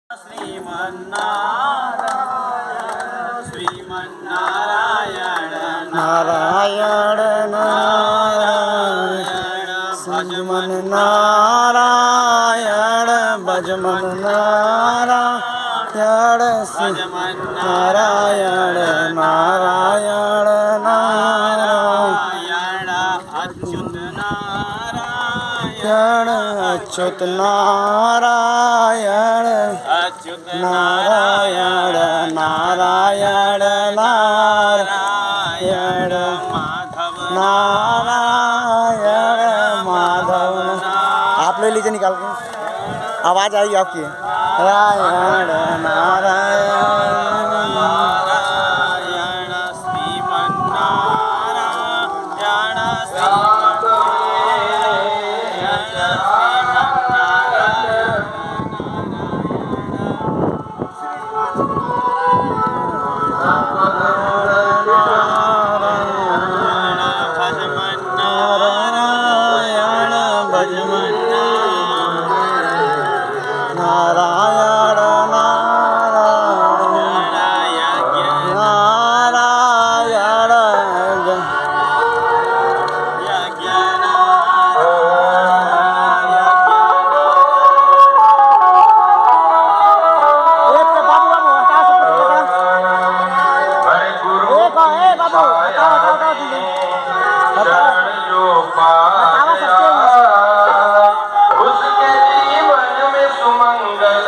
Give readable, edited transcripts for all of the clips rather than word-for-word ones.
श्रीमन्नारायण श्रीमन्नारायण नारायण नारायण भजमन नारायण भजमन नारायण नारायण नारायण नारायण अच्युत नारायण अच्युत नारायण अच्युत नारायण नारायण नारायण माधव नारायण माधव। आप ले लीजिए निकाल के, आवाज आई आपकी। नारायण नारायण नारायण श्रीमन्नारायण नारायण भजमन नारायण उसके जीवन में सुमंगल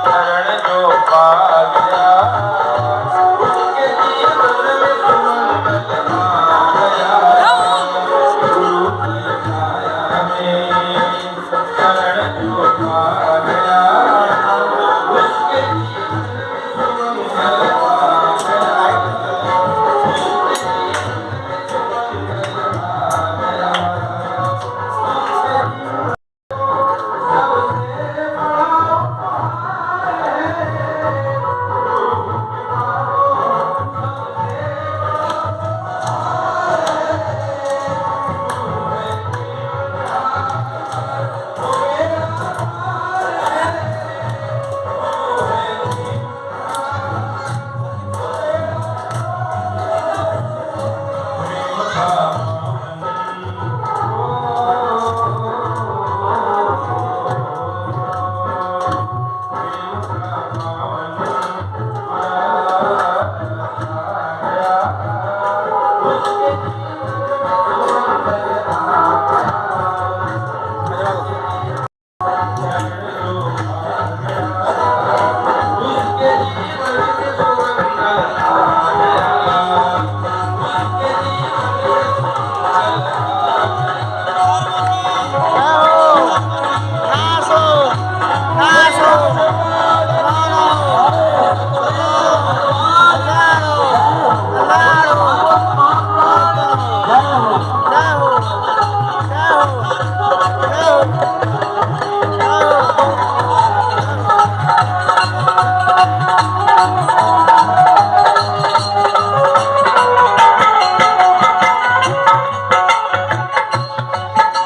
चरण जो पा गया उसके जीवन में सुमंगल आ गया। गुरु की छाया में चरण जो पा गया उसके जीवन में सुमंगल आ गया।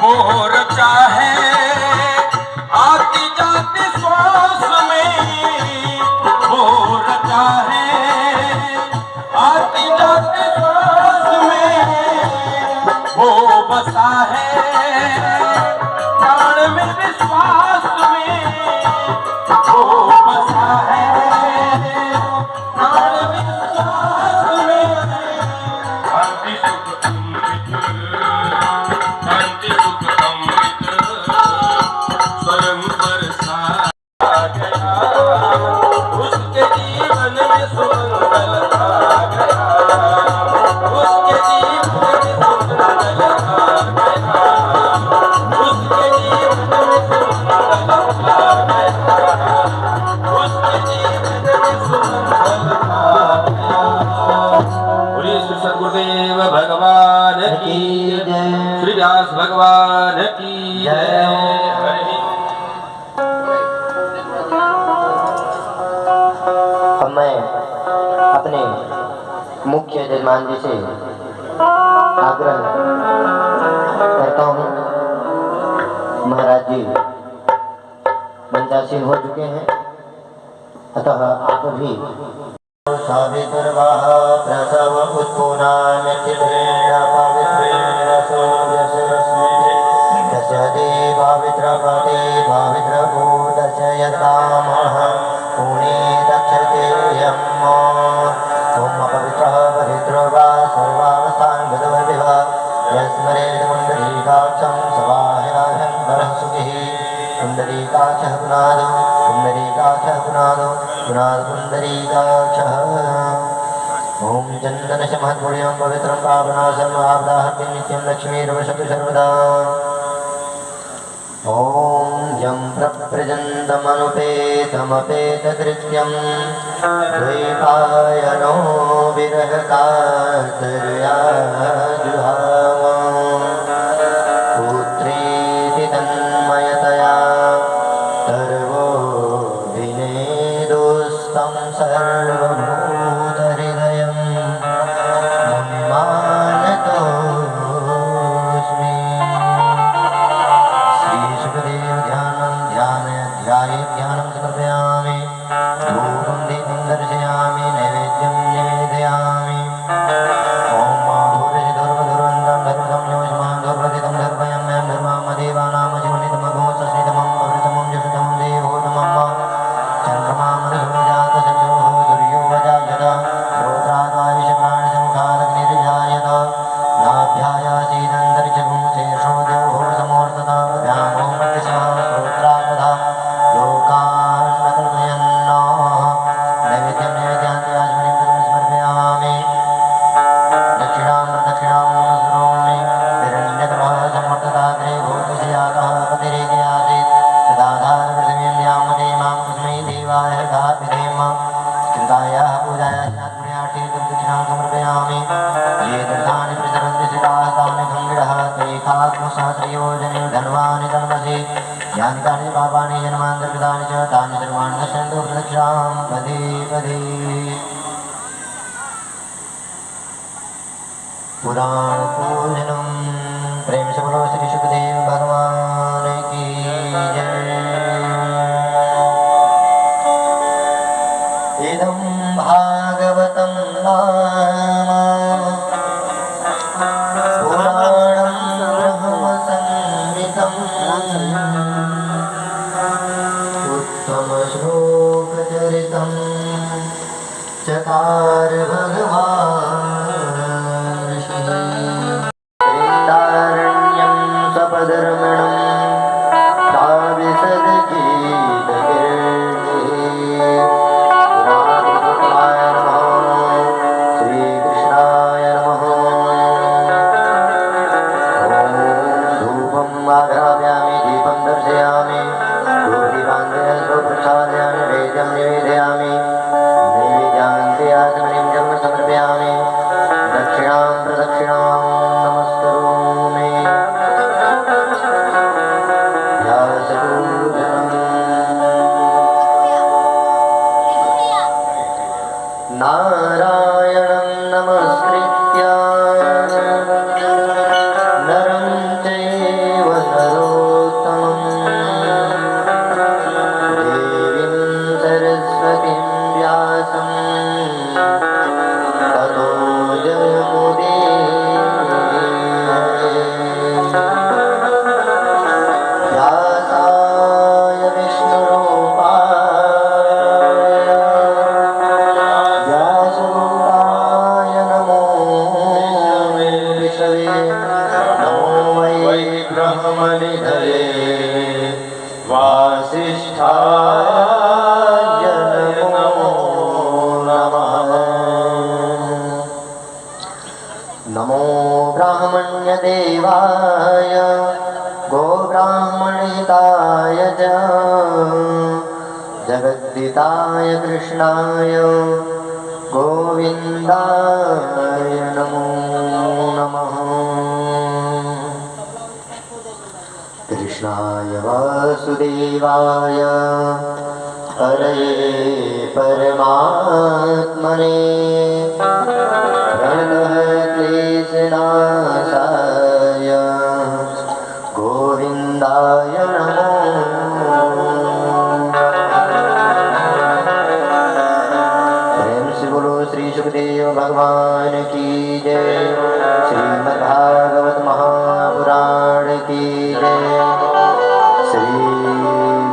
मोर चाहे आती जाती श्वास में, मोर चाहे आती जाती श्वास में, वो बसा है प्राण में विश्वास में, वो बसा है प्राण विश्वास में। शांति सुख शांति सुख अमृत स्वयं बरसा गया उसके जीवन में सुमंगल आ गया उसके जीवन में सुमंगल आ गया उसके जीवन में सुमंगल आ गया उसके जीवन में सुमंगल आ गया। बोलिए श्री सद्गुरुदेव भगवान की जय, श्री व्यास भगवान की जय। अब मैं अपने मुख्य यजमान जी से आग्रह करता हूँ जी मंचासीन हो चुके हैं, अतः आप भी सावित्रवाह प्रसव उत्पुनामित्रेण पवित्रेण सोऽयशस्मि तस्य देवावित्रपते पवित्रभू दर्शयतामः पुणे दक्षते यम् ॐ अपवित्रः पवित्रो वा सर्वावस्थान् गतो विवा यस्मरेत् पुण्डरीकाक्षं सवाहयाभ्यन्तरः सुखिः पुण्डरीकाक्षः पुनादो पुण्डरीकाक्षः पुनादो पुनाद पुण्डरीकाक्षः ॐ चन्दनशमहत्पुण्यं पवित्रं पावनासम् आप्दाहत्यं नित्यं लक्ष्मीर्वशतु सर्वदा ॐ यं प्रव्रजन्तमनुपेतमपेतकृत्यं द्वैपायनो विरहकातर्या जुहाव पुत्रेति तन्मयतया सर्वो विनेदुस्तं सर्वभूतहृदयं मुनिमानतोऽस्मि श्रीसुखदेव ध्यानं समर्पयामि धूपं दीपं दर्शयामि नैवेद्यं निवेदयामि ॐ धूर्वधुरवन्तं धर्मसंयोजमां धूर्वदितं धर्मयम्यं धर्मामदेवानामजिवनितमघो सस्मितमं पवित्रमं यशतमं देवो नमः चन्द्रमामनसुजातचक्षुः सूर्यो वजायत श्रोत्रादायुषप्राणसमुखादग्निर्जायत नाभ्यायासीदन्तरिक्षगुं शेषो देवो समोर्तत व्यामो मध्यशः श्रोत्रागतः लोकान्नकल्पयन्न नैवेद्यं निवेदयामि आचमनीं कर्म समर्पयामि दक्षिणां प्रदक्षिणां नमस्करोमि हिरण्यगर्भः समर्थताग्रे भूतशयातः पतिरेकयासीत् तदाधारपृथिवीं यामते मां तस्मै देवाय गाभिधेम चिन्तायाः पूजायाः स्यात्पुण्यार्थे दक्षिणां समर्पयामि ये तीर्थानि प्रचरन्ति शिवाः तानि खङ्गिडः ते कात्मसहस्रयोजने धन्वानि तन्मसि यानि कानि पापानि जन्मान्तर्गतानि च तानि सर्वाणि नश्यन्तु प्रदक्षिणां पदे पदे पुराण पूजनम प्रेम से बोलो श्री सुखदेव भगवान की जय। इदं भागवतं नाम पुराणं ब्रह्मसंहितं उत्तमश्लोकचरितं चकार भगवान् वृन्दारण्यं सपधर्मणं प्राविशद्गीतकीर्तिः राधुकृष्णाय नमः श्रीकृष्णाय नमः ॐ धूपम् आघ्रापयामि दीपं दर्शयामि धूपदीपान्तरेण प्रक्षालयामि वेद्यं निवेदयामि नैवेद्यान्ते आचमनीं कर्म समर्पयामि दक्षिणां प्रदक्षिणां नमस्करोमि नारायणं नमस्कृत्य नरं चैव नरोत्तमं देवीं सरस्वतीं व्यासं ततो व्यासाय विष्णुरूपाय व्यासरूपाय नमो विष्णवे नमो वै ब्रह्मनिधये वासिष्ठाय नमो नमः। नमो ब्राह्मण्यदेवाय गोब्राह्मणिताय च जगद्दिताय कृष्णाय गोविन्दाय नमो नमः। कृष्णाय वासुदेवाय हरये परमात्मने प्रणतक्लेशनाशाय गोविन्दाय नमो की जय। श्री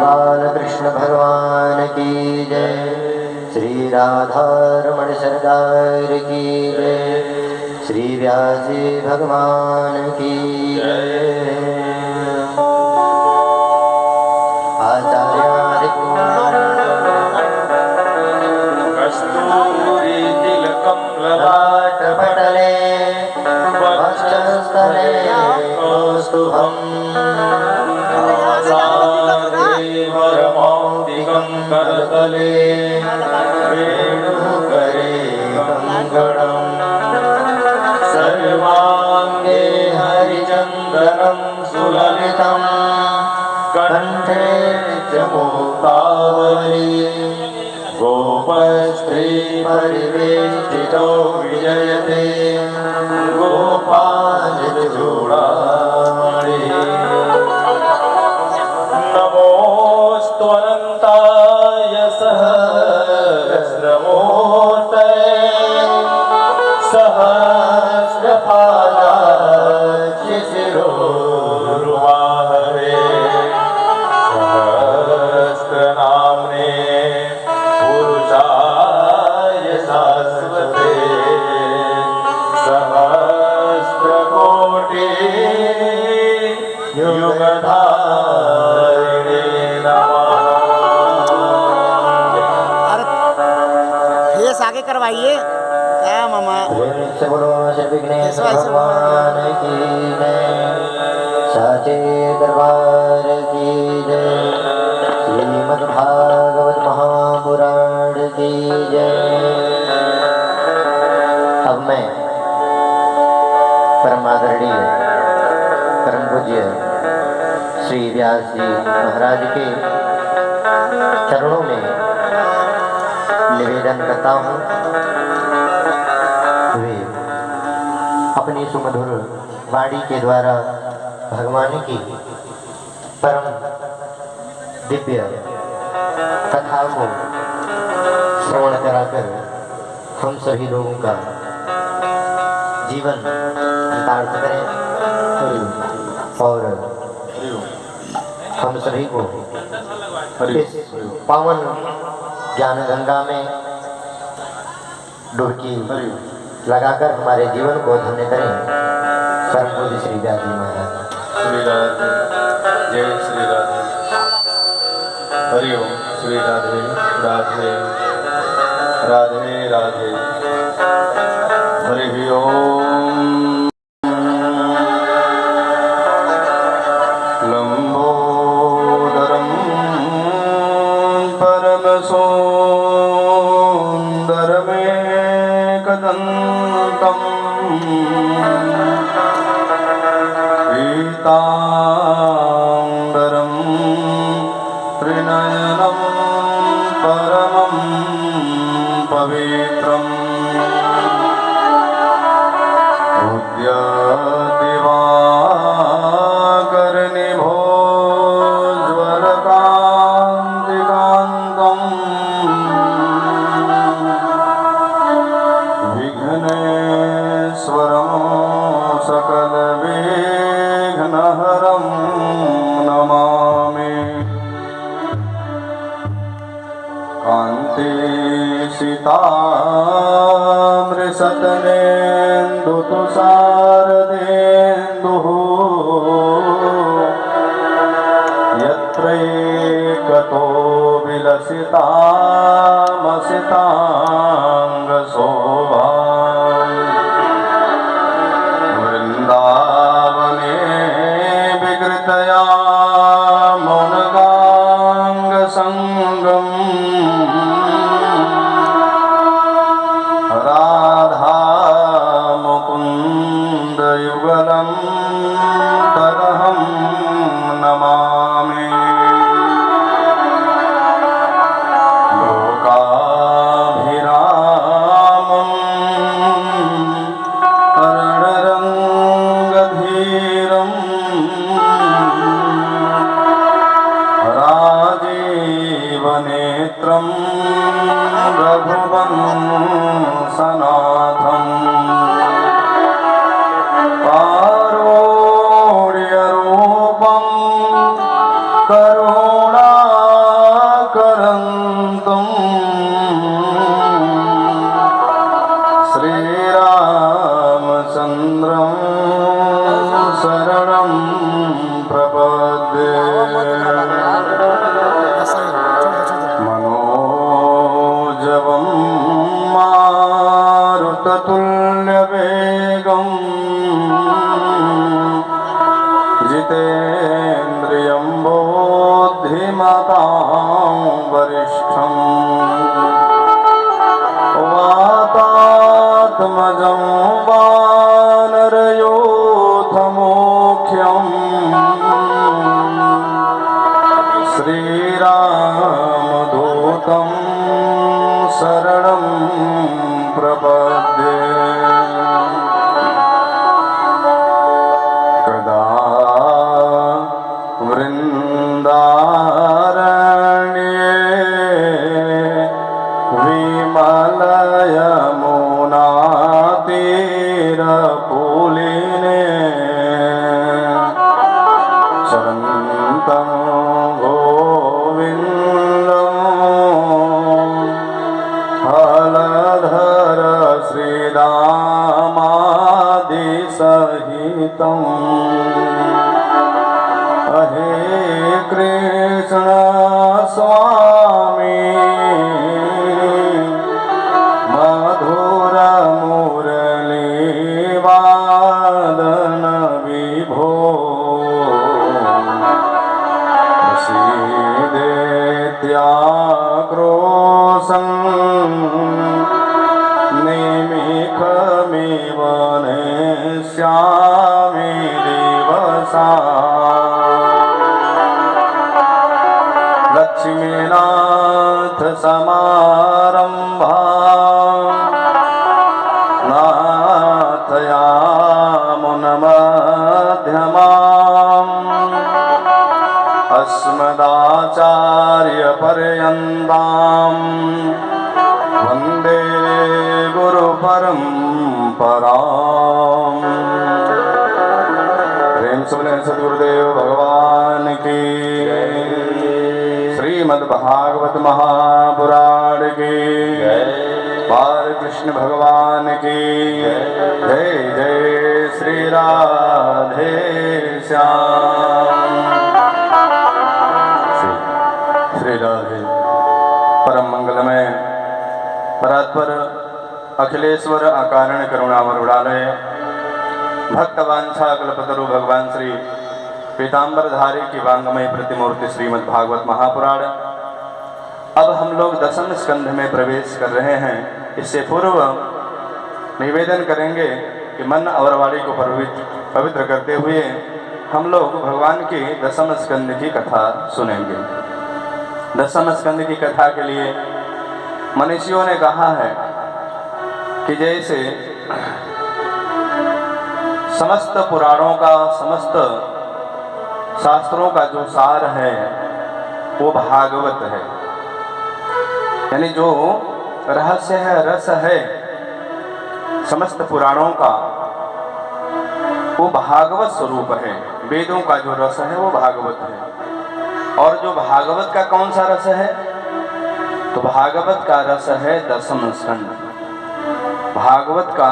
बालकृष्ण भगवान की जय। श्री राधा रमण सरदार की जय। श्री व्यास जी भगवान की जय। आचार्य कस्तूरी तिलकं ललाट पटले वक्षस्थले कौस्तुभम् परमौक्तिकं करतले वेणुकरे कङ्कणम् सर्वाङ्गे हरिचन्दनं सुललितं कण्ठे च मुक्तावली गोपस्त्री परिवेष्टितो विजयते गोपालचूडामणि नमोऽस्त्वनन्ताय सहस्रमूर्तये सहस्रपादाख्य शिरोरुवाहवे सहस्रनाम्ने पुरुषाय शाश्वते सहस्रकोटि युगधारिणे नमः। फेस आगे करवाइए क्या मामा। से बोलो श्री विघ्नेश भगवान की जय। साचे दरबार की जय। श्रीमद्भागवत महापुराण की जय। अब मैं परम आदरणीय परम पूज्य श्री व्यास जी महाराज के चरणों में निवेदन करता हूँ वे अपनी सुमधुर वाणी के द्वारा भगवान की परम दिव्य कथा को श्रवण कराकर हम सभी लोगों का जीवन कृतार्थ करें और हम सभी को इस पावन ज्ञान गंगा में डुबकी लगाकर हमारे जीवन को धन्य करें। परम पूज्य श्री व्यास जी महाराज। श्री राधे जय श्री राधे। हरि ओम। श्री राधे राधे राधे राधे। हरि ओम। लंबोदरं परमसुन्दरमेकदन्तम् पीताम्बरं त्रिनयनं परमं पवित्रम् उद्यादिवाकरनिभोज्वलकान्तिकान्तम् विघ्नेश्वरं सकलविघ्नहरं नमामि। कान्ति सितामृषतनेन्दुतुषारदेन्दुः यत्रैकतो विलसितामसिताङ्गशोभा वृन्दावने विकृतया मौनगाङ्गसङ्गम् राधा मुकुन्दयुगलं तदहं नमामि। लोकाभिरामं कर्णरङ्गधीरं राजीवनेत्रं रघुवंशनाथम् कारुण्यरूपं तं शरणं प्रपद्ये कदा वृन्दारण्ये विमलयमुनातीरपुलिने शरन्तं गोविन्दं हलधर श्रीरामादिसहितम् हे कृष्ण स्वामी मधुर मुरलीवादन विभो प्रसीदेत्याक्रोशं निमिषमिव नेष्यामि दिवसा लक्ष्मीनाथ समारंभा नाथयामुनमध्यमाम् अस्मदाचार्यपर्यन्ताम् वन्दे गुरुपरम्पराम्। प्रेम से बोले सद्गुरुदेव भगवान की, श्रीमद्भागवत महापुराण की, बालकृष्ण भगवान की जय। जय श्री राधे श्याम। श्री राधे परम मंगलमय परात्पर अखिलेश्वर अकारण करुणावरुणालय भक्तवांछा कल्पतरु भगवान श्री पीताम्बरधारी की वांगमय प्रतिमूर्ति श्रीमद् भागवत महापुराण। अब हम लोग दशम स्कंध में प्रवेश कर रहे हैं। इससे पूर्व निवेदन करेंगे कि मन और वाणी को पवित्र करते हुए हम लोग भगवान की दशम स्कंद की कथा सुनेंगे। दशम स्कंद की कथा के लिए मनीषियों ने कहा है कि जैसे समस्त पुराणों का, समस्त शास्त्रों का जो सार है वो भागवत है, यानी जो रहस्य है, रस है समस्त पुराणों का वो भागवत स्वरूप है। वेदों का जो रस है वो भागवत है। और जो भागवत का कौन सा रस है? तो भागवत का रस है दशम स्कंद। भागवत का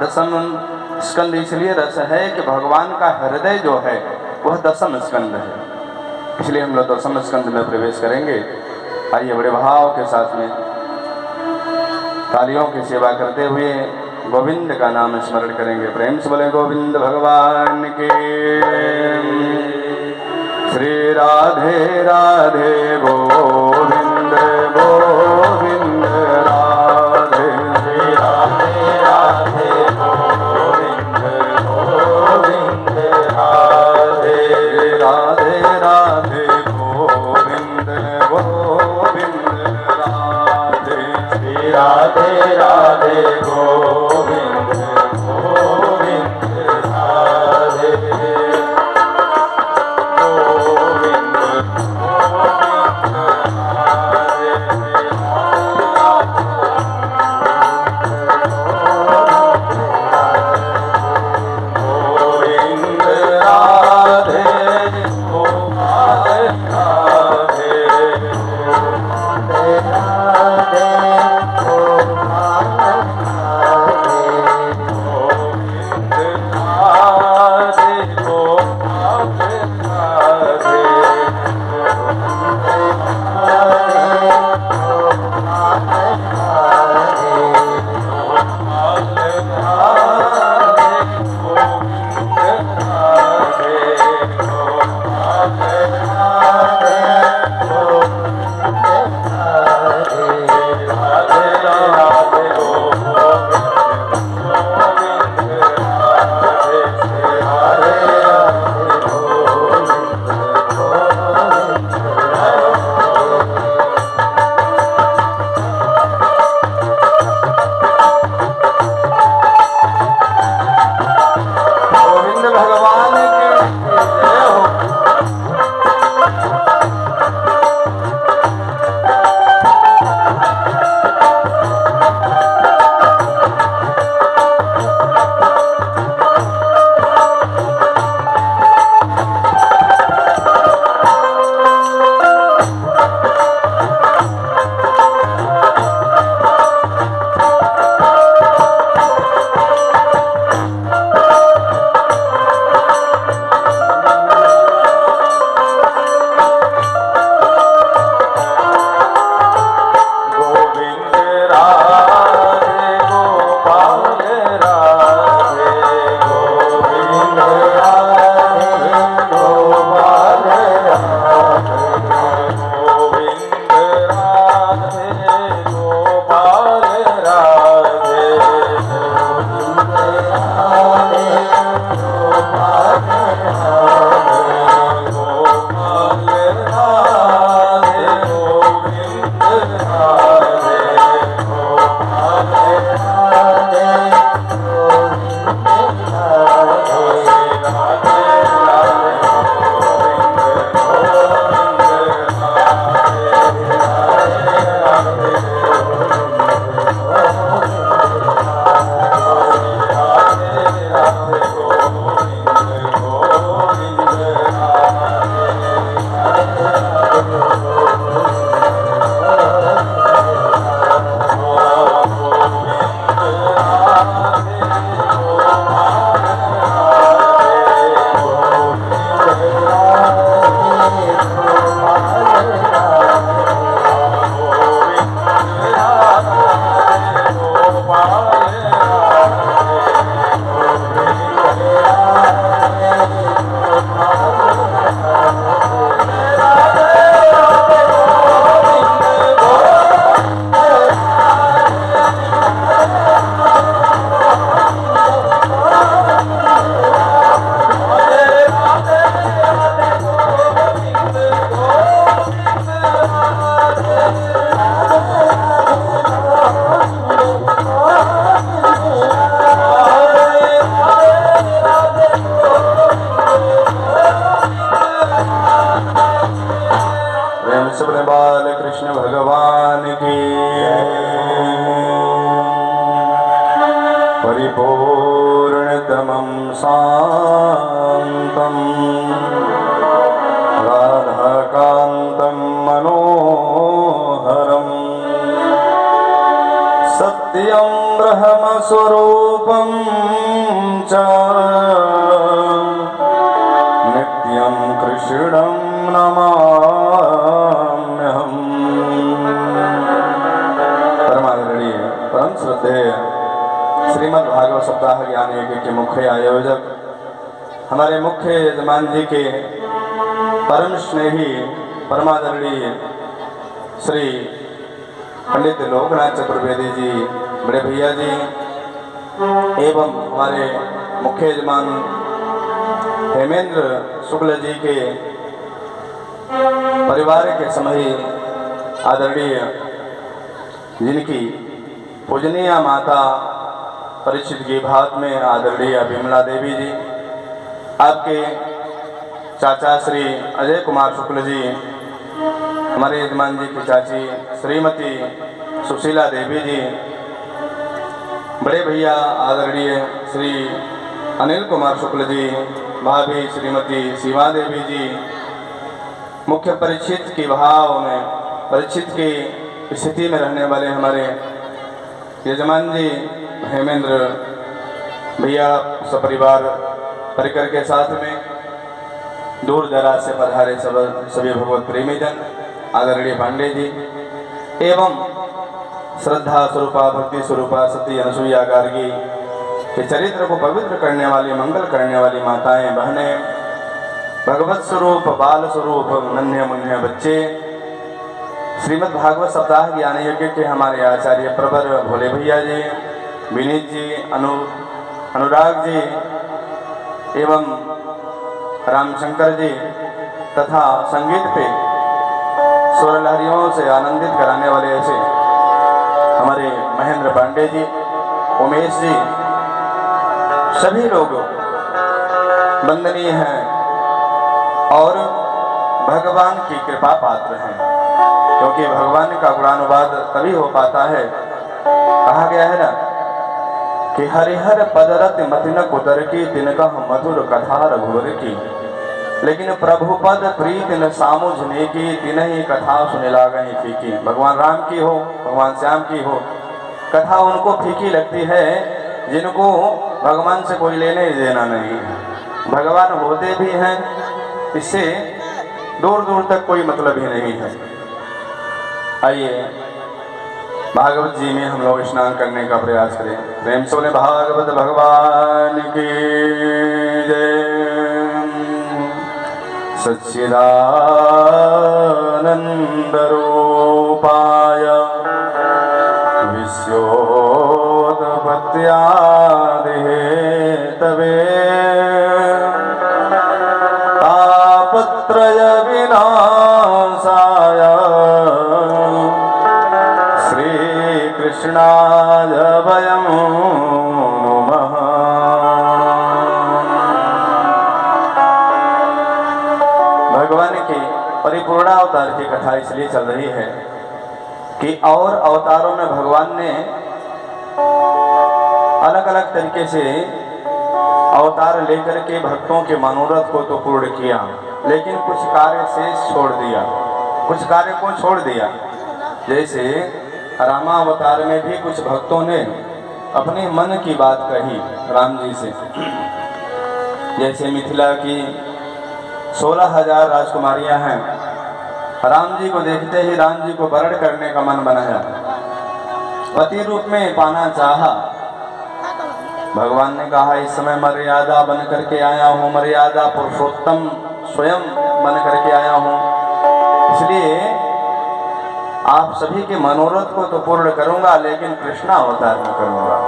दशम स्कंद इसलिए रस है कि भगवान का हृदय जो है वह दशम स्कंद है। इसलिए हम लोग दशम स्कंद में प्रवेश करेंगे। आइए बड़े भाव के साथ में तालियों की सेवा करते हुए गोविंद का नाम स्मरण करेंगे। प्रेम से बोले गोविंद भगवान के। श्री राधे राधे गोविंद गोविंद राधे। श्री राधे राधे गोविंद गोविंद राधे। राधे राधे गोविंद गोविंद राधे। श्री राधे राधे गोविंद गोविंद राधे। गोविंद गोविंद सबने बाल कृष्ण भगवान की परिपूर्णतमं शान्तं राधाकान्तं मनोहरम् सत्यं ब्रह्मस्वरूपं च नित्यं कृष्णं नमाम्यहम्। परमादरणीय परम श्रद्धेय श्रीमद् भागवत सप्ताह ज्ञान यज्ञ के मुख्य आयोजक हमारे मुख्य यजमान जी के परम स्नेही परमादरणीय श्री पंडित लोकनाथ चतुर्वेदी जी, बड़े भैया जी एवं हमारे मुख्य यजमान हेमेंद्र शुक्ल जी के परिवार के समही आदरणीय जिनकी पूजनीय माता परीक्षित की भात में आदरणीय विमला देवी जी, आपके चाचा श्री अजय कुमार शुक्ल जी, हमारे यजमान जी की चाची श्रीमती सुशीला देवी जी, बड़े भैया आदरणीय श्री अनिल कुमार शुक्ल जी, भाभी श्रीमती शिवा देवी जी, मुख्य परीक्षित के भाव में परीक्षित की स्थिति में रहने वाले हमारे यजमान जी हेमेंद्र भैया सपरिवार परिकर के साथ में दूर दराज से पधारे सभी भगवत प्रेमी जन, आदरणीय पांडे जी एवं श्रद्धा स्वरूपा भक्ति स्वरूपा सती अनसुईया गार्गी के चरित्र को पवित्र करने वाली मंगल करने वाली माताएं बहनें, भगवत स्वरूप बाल स्वरूप नन्हे मुन्ने बच्चे, श्रीमद् भागवत सप्ताह ज्ञान यज्ञ के हमारे आचार्य प्रवर भोले भैया जी, विनीत जी, अनुराग जी एवं रामशंकर जी तथा संगीत पे स्वर लहरियों से आनंदित कराने वाले ऐसे हमारे महेंद्र पांडे जी, उमेश जी, सभी लोग वंदनीय हैं और भगवान की कृपा पात्र हैं, क्योंकि भगवान का गुणानुवाद तभी हो पाता है, कहा गया है ना कि हरिहर पदरत मतिन कुदर की तिनका मधुर कथा रघुवर की, लेकिन प्रभु पद प्रीत न सामुझने की तिनहि कथा सुने लागहि फीकी। भगवान राम की हो, भगवान श्याम की हो, कथा उनको फीकी लगती है जिनको भगवान से कोई लेने देना नहीं है। भगवान होते भी हैं, इससे दूर दूर तक कोई मतलब ही नहीं है। आइए भागवत जी में हम लोग स्नान करने का प्रयास करें। प्रेम से बोले भागवत भगवान की जय। सच्चिदानंद रूपाय विश्वोत्पत्त्यादि हेतवे तापत्रय विनाशाय कृष्णाय वयं नमः। भगवान के परिपूर्ण अवतार की कथा इसलिए चल रही है कि और अवतारों में भगवान ने अलग अलग तरीके से अवतार लेकर के भक्तों के मनोरथ को तो पूर्ण किया, लेकिन कुछ कार्य शेष छोड़ दिया, कुछ कार्य को छोड़ दिया। जैसे रामावतार में भी कुछ भक्तों ने अपने मन की बात कही राम जी से, जैसे मिथिला की 16,000 राजकुमारियां हैं, राम जी को देखते ही राम जी को वरण करने का मन बनाया, पति रूप में पाना चाहा। भगवान ने कहा इस समय मर्यादा बन करके आया हूँ, मर्यादा पुरुषोत्तम स्वयं बन करके आया हूँ, इसलिए आप सभी के मनोरथ को तो पूर्ण करूंगा, लेकिन कृष्णा अवतार में करूंगा।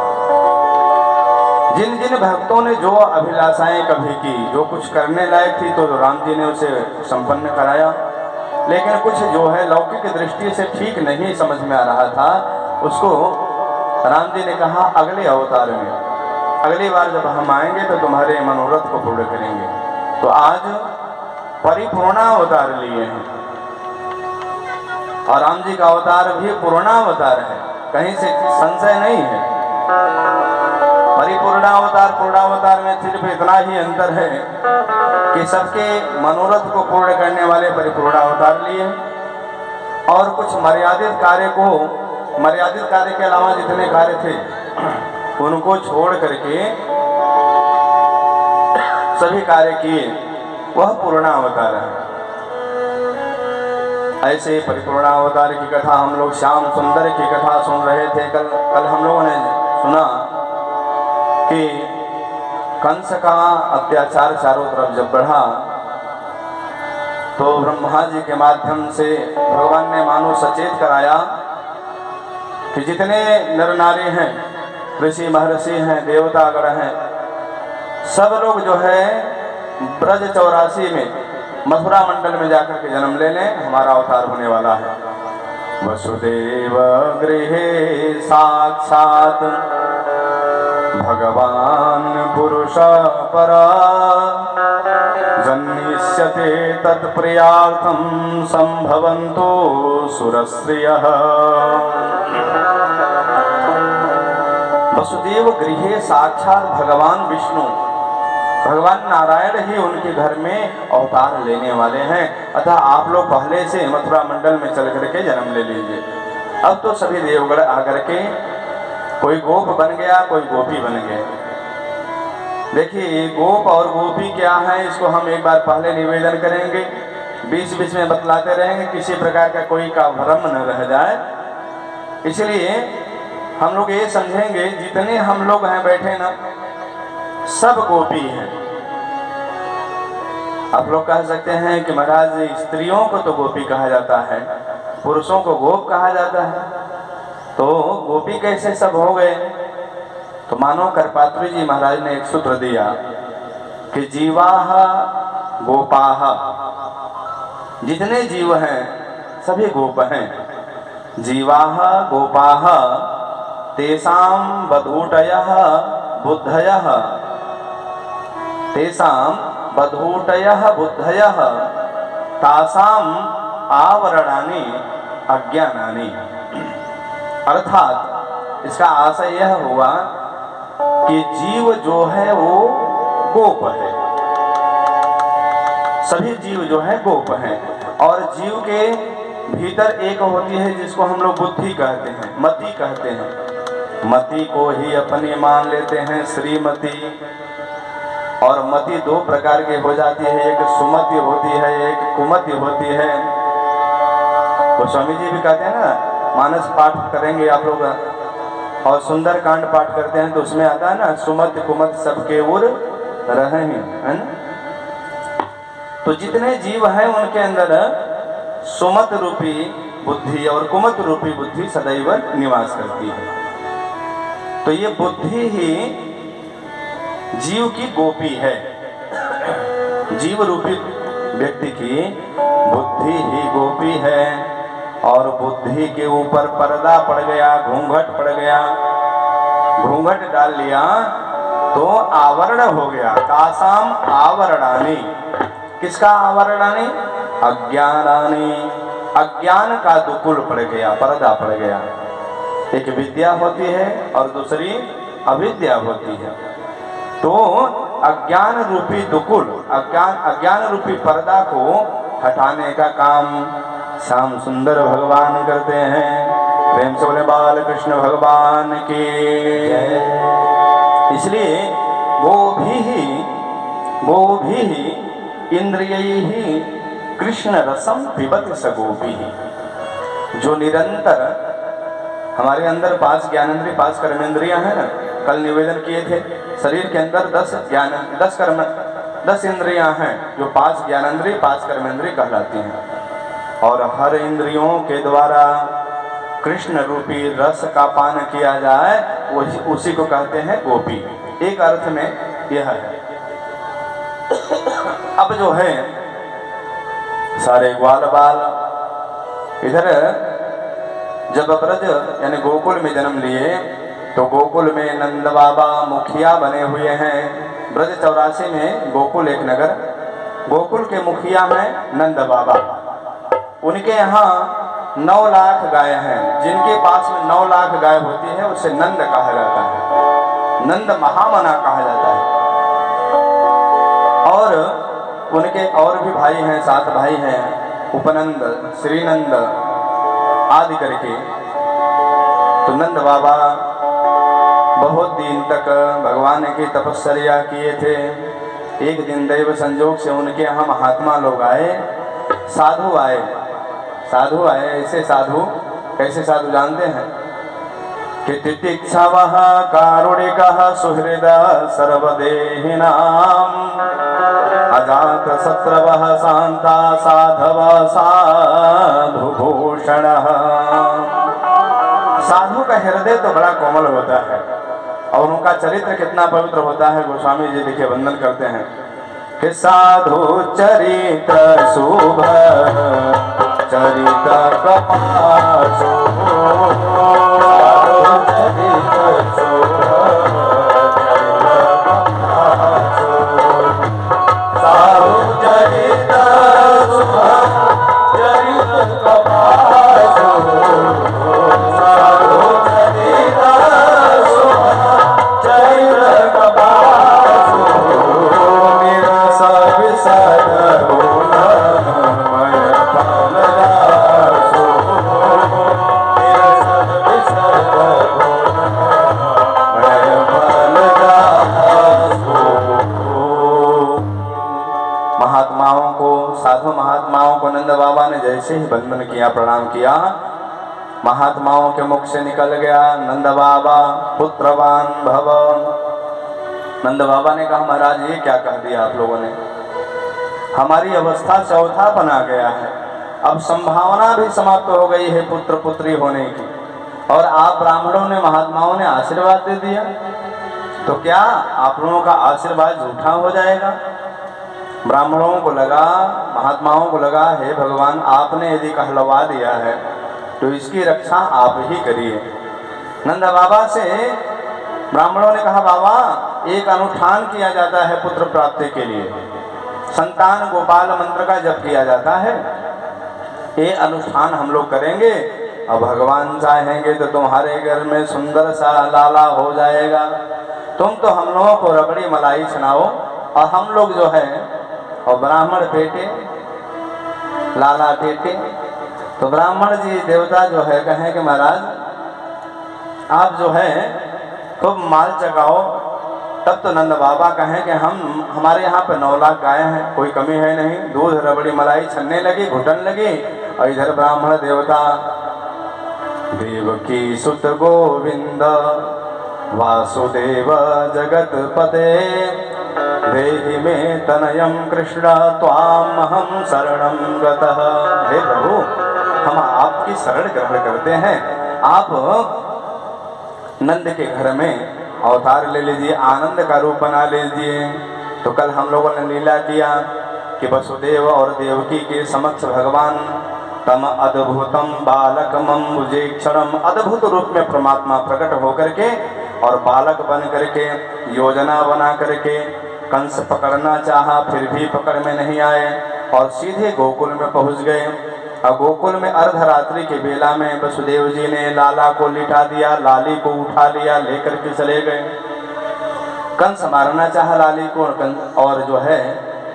जिन जिन भक्तों ने जो अभिलाषाएं कभी की, जो कुछ करने लायक थी तो राम जी ने उसे संपन्न कराया, लेकिन कुछ जो है लौकिक दृष्टि से ठीक नहीं समझ में आ रहा था, उसको राम जी ने कहा अगले अवतार में, अगली बार जब हम आएंगे तो तुम्हारे मनोरथ को पूर्ण करेंगे। तो आज परिपूर्ण अवतार लिए हैं, और राम जी का अवतार भी पूर्णावतार है, कहीं से संशय नहीं है। परिपूर्णावतार पूर्णावतार में सिर्फ इतना ही अंतर है कि सबके मनोरथ को पूर्ण करने वाले परिपूर्णावतार लिए, और कुछ मर्यादित कार्य के अलावा जितने कार्य थे उनको छोड़ करके सभी कार्य किए, वह पूर्णावतार है। ऐसे परिपूर्णावतार की कथा हम लोग श्याम सुंदर की कथा सुन रहे थे। कल हम लोगों ने सुना कि कंस का अत्याचार चारों तरफ जब बढ़ा तो ब्रह्मा जी के माध्यम से भगवान ने मानो सचेत कराया कि जितने नर नारी हैं, ऋषि महर्षि हैं, देवतागण हैं, सब लोग जो है ब्रज 84 में मथुरा मंडल में जाकर के जन्म ले लें, हमारा अवतार होने वाला है। वसुदेव गृहे साक्षात भगवान पुरुष परा जन्मिष्यते तत्प्रियार्थं संभवन्तो सुरश्रियः। वसुदेव गृहे साक्षात भगवान विष्णु, भगवान नारायण ही उनके घर में अवतार लेने वाले हैं। अतः आप लोग पहले से मथुरा मंडल में चल करके जन्म ले लीजिए। अब तो सभी देवगण आकर के कोई गोप बन गया, कोई गोपी बन गए। देखिए गोप और गोपी क्या है, इसको हम एक बार पहले निवेदन करेंगे, बीच बीच में बतलाते रहेंगे, किसी प्रकार का कोई का भ्रम न रह जाए। इसलिए हम लोग ये समझेंगे जितने हम लोग हैं बैठे ना, सब गोपी हैं। आप लोग कह सकते हैं कि महाराज स्त्रियों को तो गोपी कहा जाता है, पुरुषों को गोप कहा जाता है, तो गोपी कैसे सब हो गए? तो मानो करपात्री जी महाराज ने एक सूत्र दिया कि जीवाह गोपाह, जितने जीव हैं सभी गोप हैं। जीवाह गोपाह तेषां बधूटयः बुद्धयः, तेषां बधूटयः बुद्धयः तासाम आवरणानि अज्ञानानि। अर्थात इसका आशय यह हुआ कि जीव जो है वो गोप है, सभी जीव जो है गोप हैं। और जीव के भीतर एक होती है जिसको हम लोग बुद्धि कहते हैं, मति कहते हैं। मति को ही अपनी मान लेते हैं श्रीमती, और मति दो प्रकार की हो जाती है, एक सुमति होती है, एक कुमति होती है। तो स्वामी जी भी कहते हैं ना, मानस पाठ करेंगे आप लोग और सुंदर कांड पाठ करते हैं तो उसमें आता है ना, सुमत कुमत सबके उर रहे हैं, है ना। तो जितने जीव हैं उनके अंदर सुमत रूपी बुद्धि और कुमत रूपी बुद्धि सदैव निवास करती है। तो ये बुद्धि ही जीव की गोपी है। जीव रूपी व्यक्ति की बुद्धि ही गोपी है, और बुद्धि के ऊपर पर्दा पड़ गया, घूंघट पड़ गया, घूंघट डाल लिया तो आवरण हो गया। तासाम आवरणानि, किसका आवरणानि? अज्ञानानि, अज्ञान का दुकुल पड़ गया, पर्दा पड़ गया। एक विद्या होती है और दूसरी अविद्या होती है। तो अज्ञान रूपी दुकुल, अज्ञान रूपी पर्दा को हटाने का काम श्याम सुंदर भगवान करते हैं। प्रेम से बोले बाल कृष्ण भगवान की। इसलिए वो भी इंद्रियैहि कृष्ण रसम पिबति स गोपी, जो निरंतर हमारे अंदर 5 ज्ञानेंद्रिय 5 कर्मेंद्रियां हैं ना, कल निवेदन किए थे। शरीर के अंदर 10 इंद्रियां हैं जो 5 ज्ञानेंद्रिय 5 कर्मेंद्रिय कहलाती हैं, और हर इंद्रियों के द्वारा कृष्ण रूपी रस का पान किया जाए उसी को कहते हैं गोपी। एक अर्थ में यह है। अब जो है सारे ग्वाल बाल इधर जब ब्रज यानी गोकुल में जन्म लिए तो गोकुल में नंद बाबा मुखिया बने हुए हैं। ब्रज 84 में गोकुल एक नगर, गोकुल के मुखिया हैं नंद बाबा। उनके यहाँ 9 लाख गाय हैं। जिनके पास में 9 लाख गाय होती है उसे नंद कहा जाता है, नंद महामना कहा जाता है। और उनके और भी भाई हैं, 7 भाई हैं, उपनंद, श्रीनंद आदि करके। तो नंद बाबा बहुत दिन तक भगवान की तपस्या किए थे। एक दिन दैव संजोग से उनके यहाँ महात्मा लोग आए, साधु आए। साधु आए ऐसे साधु, कैसे साधु जानते हैं कि तितिक्षावः कारुणिकः सुहृद सर्वदेहिनाम् अजात शत्रवः शांता साधव साधुभूषणः। साधु का हृदय तो बड़ा कोमल होता है और उनका चरित्र कितना पवित्र होता है। गोस्वामी जी देखिए वंदन करते हैं कि साधु चरित्र शुभ चरित्र कपासो, साधु चरित्र शुभ साधु चरित्र शुभ चरित्र कपासो, साधु चरित्र शुभ चरित्र कपासो, मेरा सब सदगुण मय फलदासो, मेरा सब सदगुण मय फलदासो। महात्माओं को, साधु महात्माओं को नंद बाबा ने जैसे ही वंदन किया, प्रणाम किया, महात्माओं के मुख से निकल गया नंद बाबा पुत्रवान भव। नंद बाबा ने कहा महाराज ये क्या कह दिया आप लोगों ने, हमारी अवस्था चौथा बना गया है, अब संभावना भी समाप्त हो गई है पुत्र पुत्री होने की, और आप ब्राह्मणों ने महात्माओं ने आशीर्वाद दे दिया, तो क्या आप लोगों का आशीर्वाद झूठा हो जाएगा। ब्राह्मणों को लगा, महात्माओं को लगा हे भगवान आपने यदि कहलवा दिया है तो इसकी रक्षा आप ही करिए। नंद बाबा से ब्राह्मणों ने कहा बाबा एक अनुष्ठान किया जाता है पुत्र प्राप्ति के लिए, संतान गोपाल मंत्र का जप किया जाता है, ये अनुष्ठान हम लोग करेंगे और भगवान चाहेंगे तो तुम्हारे घर में सुंदर सा लाला हो जाएगा। तुम तो हम लोगों को रबड़ी मलाई सुनाओ और हम लोग जो है और ब्राह्मण बेटे लाला बेटे। तो ब्राह्मण जी देवता जो है कहें कि महाराज आप जो है खूब माल चगाओ। तब तो नंद बाबा कहें कि हमारे यहाँ पे 9 लाख गाय हैं, कोई कमी है नहीं। दूध रबड़ी मलाई छन्ने लगी, घुटन लगी, और इधर ब्राह्मण देवता देवकी सुत गोविंद वासुदेव जगत पते देहि में तनयम कृष्ण त्वाम हम शरणं गतः। हे प्रभु हम आपकी शरण ग्रहण करते हैं, आप नंद के घर में अवतार ले लीजिए, आनंद का रूप बना लीजिए। तो कल हम लोगों ने लीला किया कि वसुदेव और देवकी के समक्ष भगवान तम अद्भुतम बालकमं भुजेक्षणम, अद्भुत रूप में परमात्मा प्रकट होकर के और बालक बन करके योजना बना करके कंस पकड़ना चाहा, फिर भी पकड़ में नहीं आए और सीधे गोकुल में पहुंच गए। और गोकुल में अर्धरात्रि के बेला में वसुदेव जी ने लाला को लिटा दिया, लाली को उठा लिया, लेकर के चले गए। कंस मारना चाहा लाली को, और जो है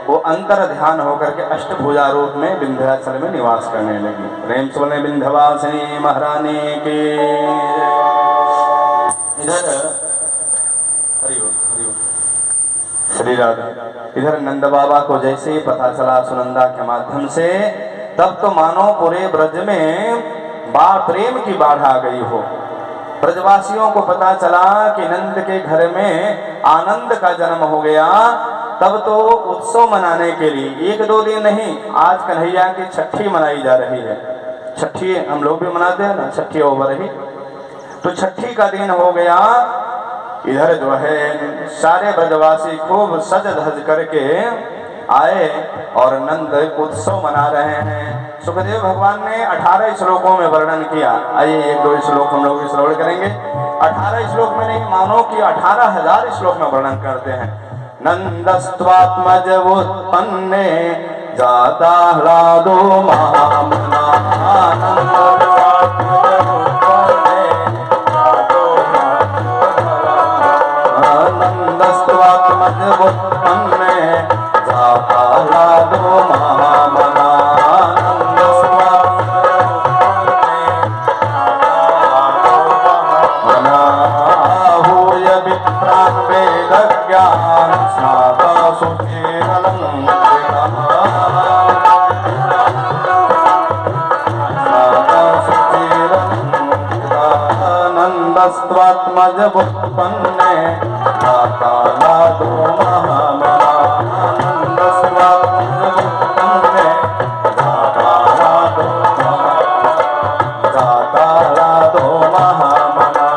वो अंतर ध्यान होकर के अष्टभुजा रूप में विंध्याचल में निवास करने लगी। प्रेम से बोले विंध्यवासिनी महारानी के। इधर श्री राधा, इधर नंद बाबा को जैसे ही पता चला सुनंदा के माध्यम से, तब तो मानो पूरे ब्रज में प्रेम की बाढ़ आ गई हो। ब्रजवासियों को पता चला कि नंद के घर में आनंद का जन्म हो गया। तब तो उत्सव मनाने के लिए 1-2 दिन नहीं, आज कन्हैया की छठी मनाई जा रही है। छठी हम लोग भी मनाते हैं ना, छठी ओवर ही, तो छठी का दिन हो गया। इधर जो है सारे ब्रजवासी खूब सज धज करके आए और नंद उत्सव मना रहे हैं। सुखदेव भगवान ने 18 श्लोकों में वर्णन किया। आइए 1-2 श्लोक हम लोग श्रवण करेंगे। 18 श्लोक में नहीं, मानो कि 18,000 श्लोक में वर्णन करते हैं। नंदस्त्वात्मज उत्पन्ने जाता ह्लादो महामना उत्पन्ने काला दो महामना आनंद स्वात्मज उत्पन्ने काला दो महामना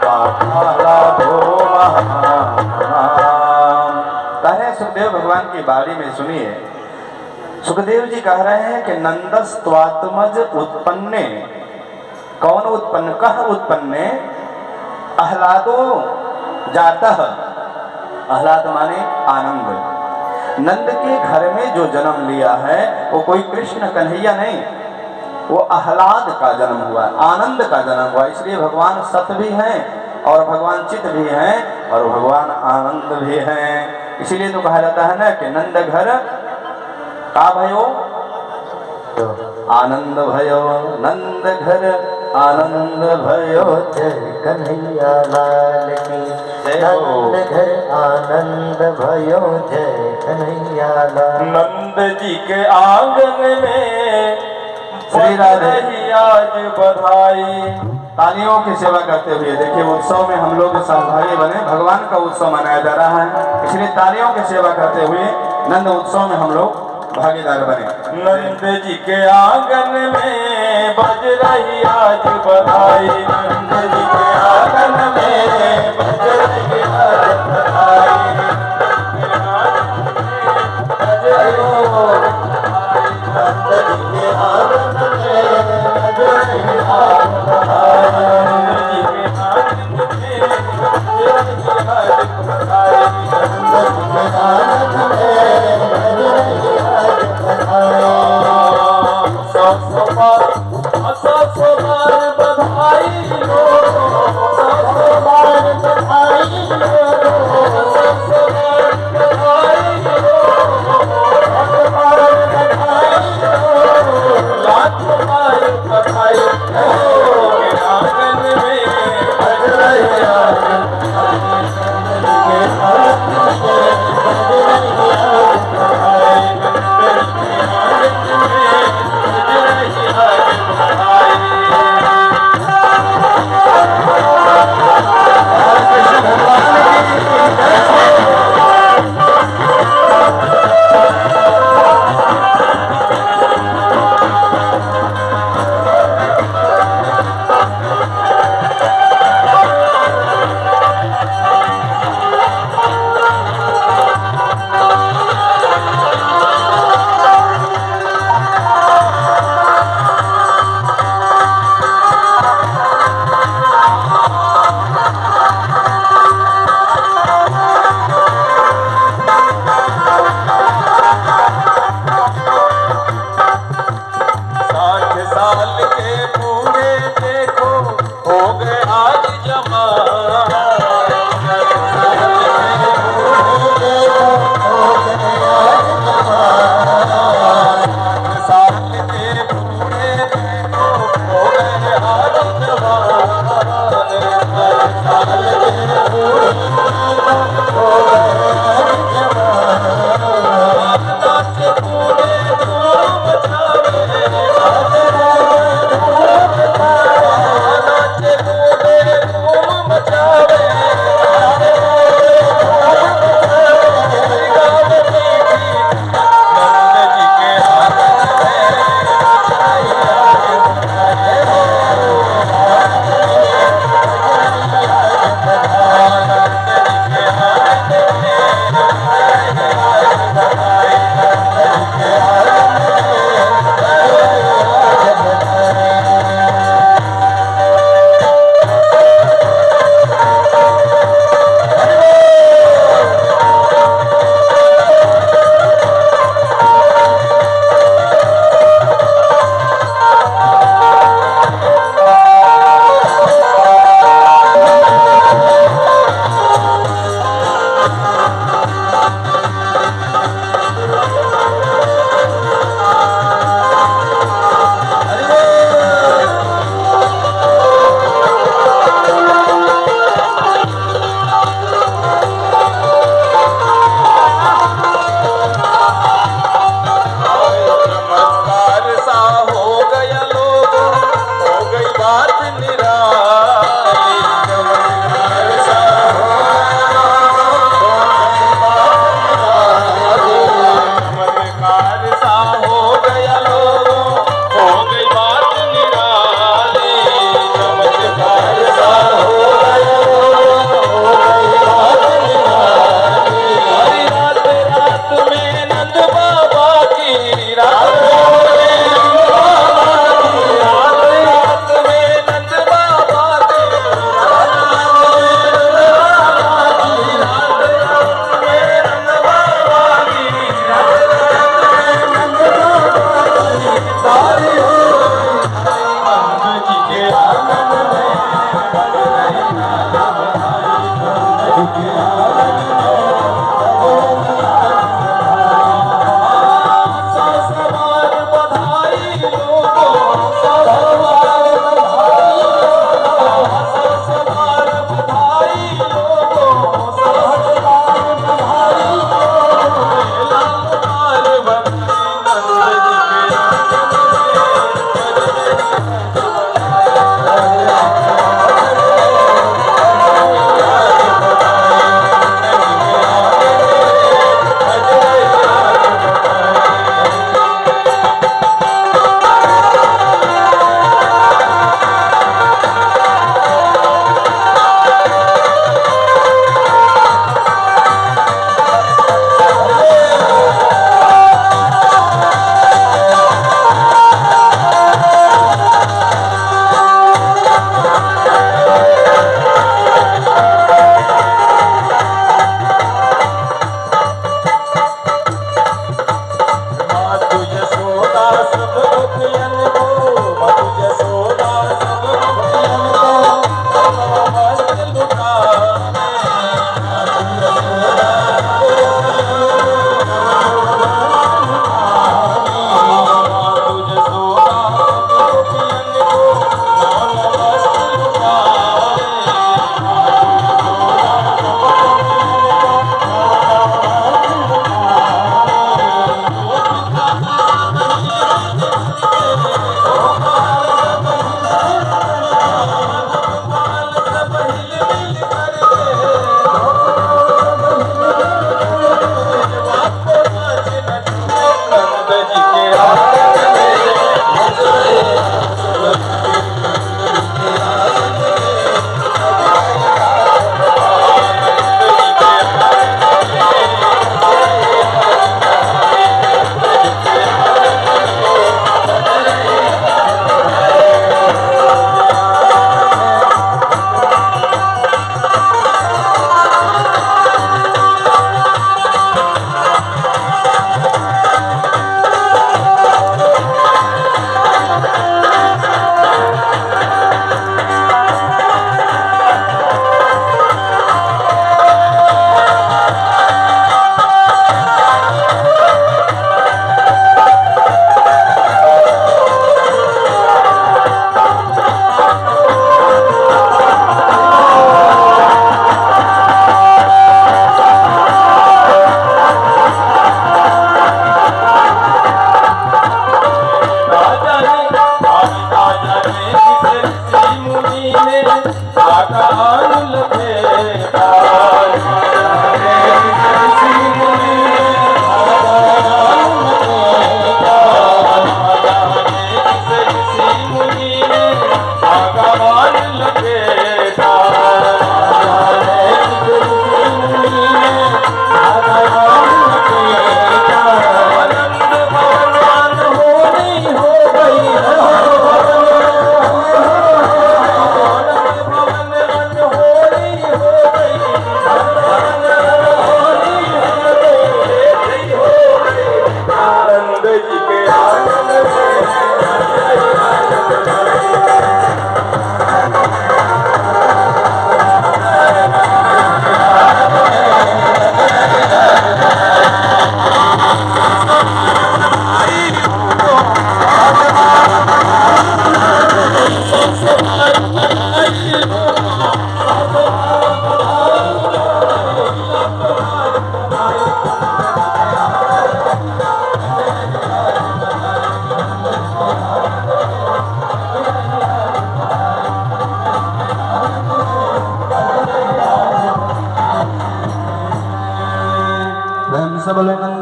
काला दो महामना। कहे सुखदेव भगवान की बाणी में सुनिए, सुखदेव जी कह रहे हैं कि नंदस्त्वात्मज उत्पन्ने, कौन उत्पन्न, कह उत्पन्ने, आह्लादो जाता, आह्लाद माने आनंद। नंद के घर में जो जन्म लिया है वो कोई कृष्ण कन्हैया नहीं, वो आह्लाद का जन्म हुआ, आनंद का जन्म हुआ। इसलिए भगवान सत भी हैं और भगवान चित भी हैं और भगवान आनंद भी हैं। इसीलिए तो कहा जाता है ना कि नंद घर का भयो आनंद भयो, नंद घर आनंद भयो। जय कन्हैया लाल की, जय हो। नंद घर आनंद भयो, जय कन्हैया लाल। नंद जी के आंगन में श्री राधे ही आज बधाई। तालियों की सेवा करते हुए देखिए उत्सव में हम लोग सहभागी बने, भगवान का उत्सव मनाया जा रहा है, इसलिए तालियों की सेवा करते हुए नंद उत्सव में हम लोग भागीदार बने। नंद जी के आंगन में बज रही आज बधाई। नंद जी के आंगन में बज रही आज बधाई। बज रही नंद जी के आंगन में बज रही आज बधाई। नंद जी के आंगन में बज रही आज बधाई। नंद जी के आंगन में बज रही सौ बार बधाई हो, सौ बार बधाई हो, सौ बार बधाई हो, सौ बार बधाई हो। लाख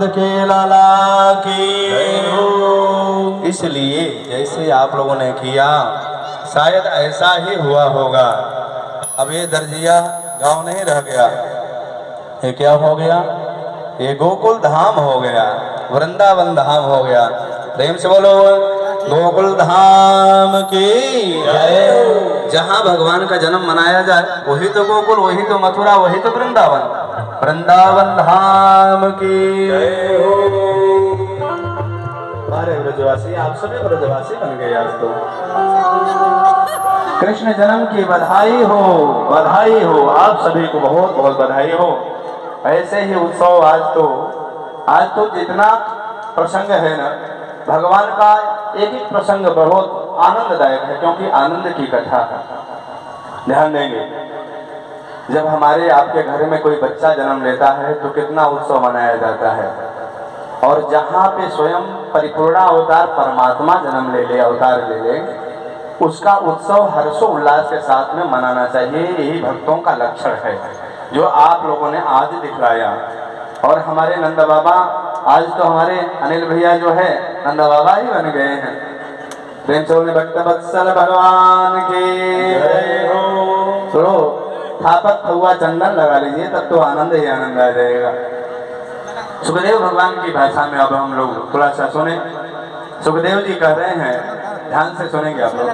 के लाला की। इसलिए जैसे आप लोगों ने किया शायद ऐसा ही हुआ होगा। अब ये दर्जिया गांव नहीं रह गया, ये क्या हो गया? ये गोकुल धाम हो गया, वृंदावन धाम हो गया। प्रेम से बोलो गोकुल धाम की जय। जहाँ भगवान का जन्म मनाया जाए वही तो गोकुल, वही तो मथुरा, वही तो वृंदावन। वृंदावन धाम की जय हो। अरे ब्रजवासी, आप सभी ब्रजवासी बन गए आज तो। कृष्ण जन्म की बधाई हो, बधाई हो। आप सभी को बहुत बहुत बधाई हो। ऐसे ही उत्सव आज तो जितना प्रसंग है ना, भगवान का एक एक प्रसंग बहुत आनंददायक है, क्योंकि आनंद की कथा है। ध्यान देंगे, जब हमारे आपके घर में कोई बच्चा जन्म लेता है तो कितना उत्सव मनाया जाता है। और जहाँ पे स्वयं परिपूर्ण अवतार परमात्मा जन्म ले ले, अवतार ले ले, उसका उत्सव हर्षोल्लास के साथ में मनाना चाहिए। यही भक्तों का लक्षण है जो आप लोगों ने आज दिखलाया। और हमारे नंद बाबा, आज तो हमारे अनिल भैया जो है नंद बाबा ही बन गए हैं। प्रेम से बोले भक्त वत्सल भगवान की जय हो। सुनो, थापक हुआ चंदन लगा लीजिए, तब तो आनंद ही आनंद आ जाएगा। सुखदेव भगवान की भाषा में अब हम लोग थोड़ा सा सुने। सुखदेव जी कह रहे हैं, ध्यान से सुनेंगे आप लोग,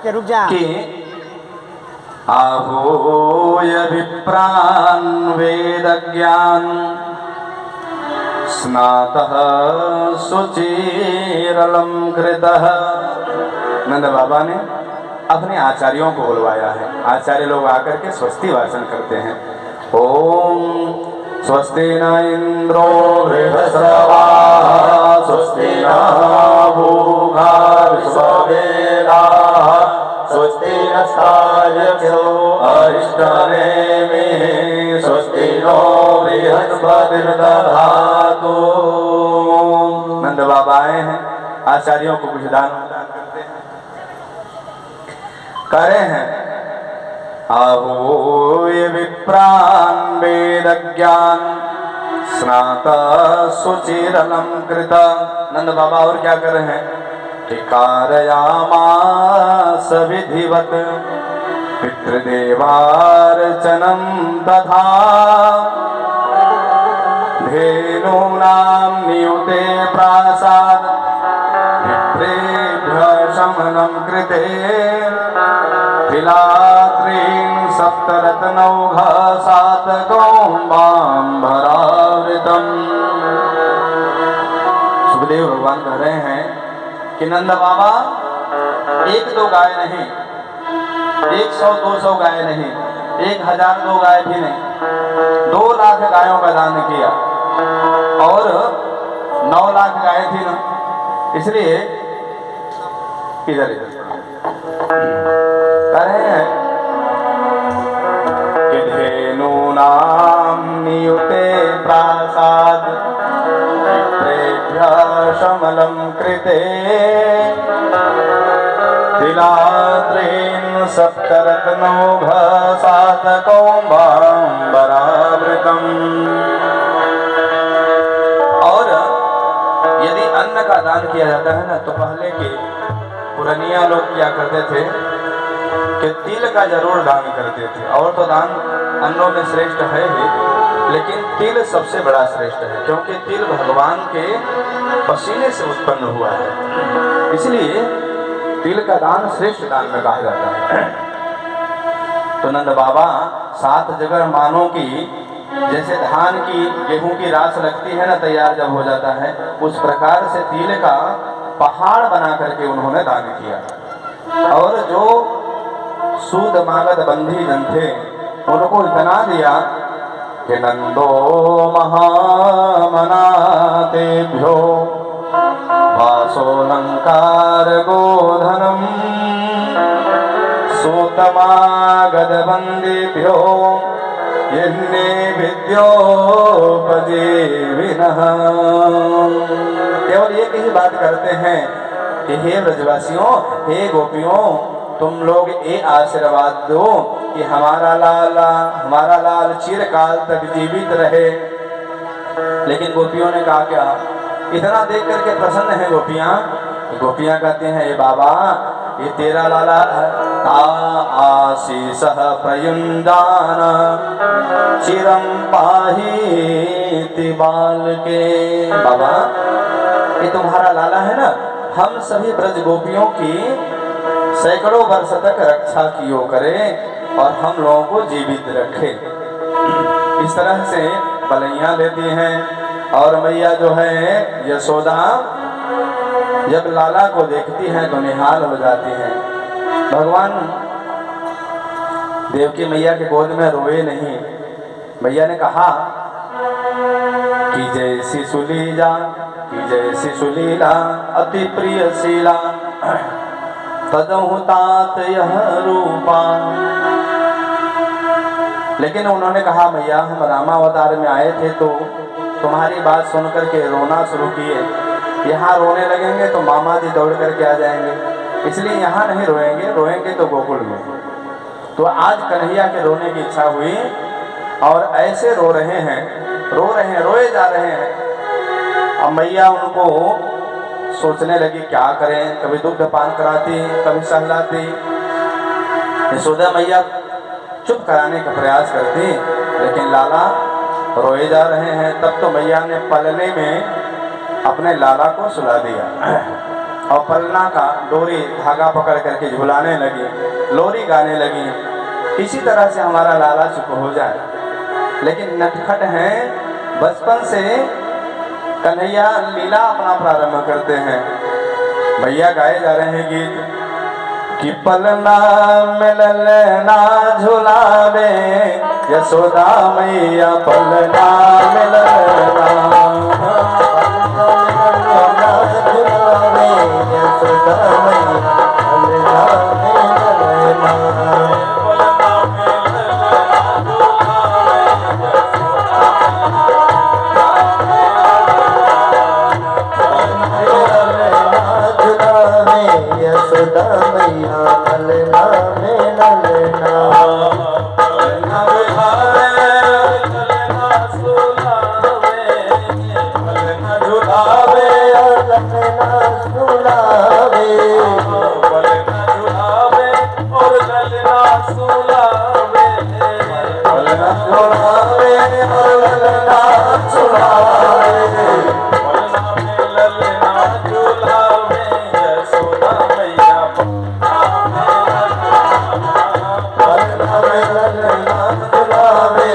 रुक जा कि आहोय विप्रान वेद ज्ञान स्नातः सुचिरलम कृतः। नंद बाबा ने अपने आचार्यों को बुलवाया है। आचार्य लोग आकर के स्वस्ति भाषण करते हैं। ओम स्वस्ति न इंद्रो बृहस्पतिर्वाह, स्वस्ति न भूखा विश्ववेदाः, स्वस्ति नस्तार्क्ष्यो अरिष्टनेमिः, स्वस्ति नो बृहस्पतिर्दधातु। नंद बाबा आए हैं, आचार्यों को कुछ दान करते हैं, करे हैं। आहोय विप्रान वेद ज्ञान स्नाता सुचिरलम कृत। नंद बाबा और क्या कर रहे हैं कि कारयामास विधिवत पितृदेवार्चनम तथा धेनूनां नियुते प्रासाद विप्रेभ्य शमनं कृते तिलात्रीन् सप्तरत्नौघा सातकौम्बाम्बरावृतम्। सुखदेव भगवान कह रहे हैं कि नंद बाबा एक दो गाय नहीं, 100-200 गाय नहीं, 1000-2 गाय भी नहीं, 2 लाख गायों का दान किया। और 9 लाख गाय थी ना, इसलिए इधर कह रहे हैं कि धेनूनां नियुते प्रासाद विप्रेभ्य शमलं कृते तिलात्रीन् सप्तरत्नौघा सातकौम्बाम्बरावृतम्। और यदि अन्न का दान किया जाता है ना, तो पहले के पुरानिया लोग क्या करते थे कि तिल का जरूर दान करते थे। और तो दान अन्नों में श्रेष्ठ है ही, लेकिन तिल सबसे बड़ा श्रेष्ठ है, क्योंकि तिल भगवान के पसीने से उत्पन्न हुआ है। इसलिए तिल का दान श्रेष्ठ दान में कहा जाता है। तो नंद बाबा 7 जगह मानो की, जैसे धान की गेहूं की रास लगती है ना, तैयार जब हो जाता है, उस प्रकार से तिल का पहाड़ बना करके उन्होंने दान किया। और जो सूद मागध बंधी जन थे उनको इतना दिया कि नंदो महामनातेभ्यो वासोलंकार गोधनम सूतमागध बंदीभ्यो यन्ने विद्योपजीविनः। केवल एक ही बात करते हैं कि हे ब्रजवासियों, हे गोपियों, तुम लोग ये आशीर्वाद दो कि हमारा लाल चिरकाल तक जीवित रहे। लेकिन गोपियों ने कहा क्या, इतना देख करके प्रसन्न है गोपियां। गोपियां कहते हैं ये बाबा ये तेरा लाला ता आशीष प्रयुंदान चिरम पाही बाल के। बाबा ये तुम्हारा लाला है ना, हम सभी ब्रज गोपियों की सैकड़ों वर्ष तक रक्षा कियो करे और हम लोगों को जीवित रखे। इस तरह से बलैया लेती हैं और मैया जो है यशोदा जब लाला को देखती हैं तो निहाल हो जाती हैं। भगवान देवकी मैया के गोद में रोए नहीं। मैया ने कहा कि जैसी सुलीला कि जैसी सुलीला अति प्रिय शीला तदहु तात यह रूपा। लेकिन उन्होंने कहा मैया हम रामावतार में आए थे तो तुम्हारी बात सुन करके रोना शुरू किए। यहाँ रोने लगेंगे तो मामा जी दौड़ करके आ जाएंगे, इसलिए यहाँ नहीं रोएंगे, रोएंगे तो गोकुल में। तो आज कन्हैया के रोने की इच्छा हुई और ऐसे रो रहे हैं, रोए जा रहे हैं। अब मैया उनको सोचने लगी क्या करें, कभी दुग्ध पान कराती, कभी सहलाती। यशोदा मैया चुप कराने का प्रयास करती, लेकिन लाला रोए जा रहे हैं। तब तो मैया ने पलने में अपने लाला को सुला दिया और पलना का डोरी धागा पकड़ करके झुलाने लगी, लोरी गाने लगी, किसी तरह से हमारा लाला चुप हो जाए। लेकिन नटखट हैं, बचपन से कन्हैया लीला अपना प्रारंभ करते हैं। भैया गाए जा रहे हैं गीत कि पलना में ललना झुलावे यशोदा मैया पलना में ललना झुलावे यशोदा मैया पलना में ललना। यशोदा मैया पलना में ललना झुलावे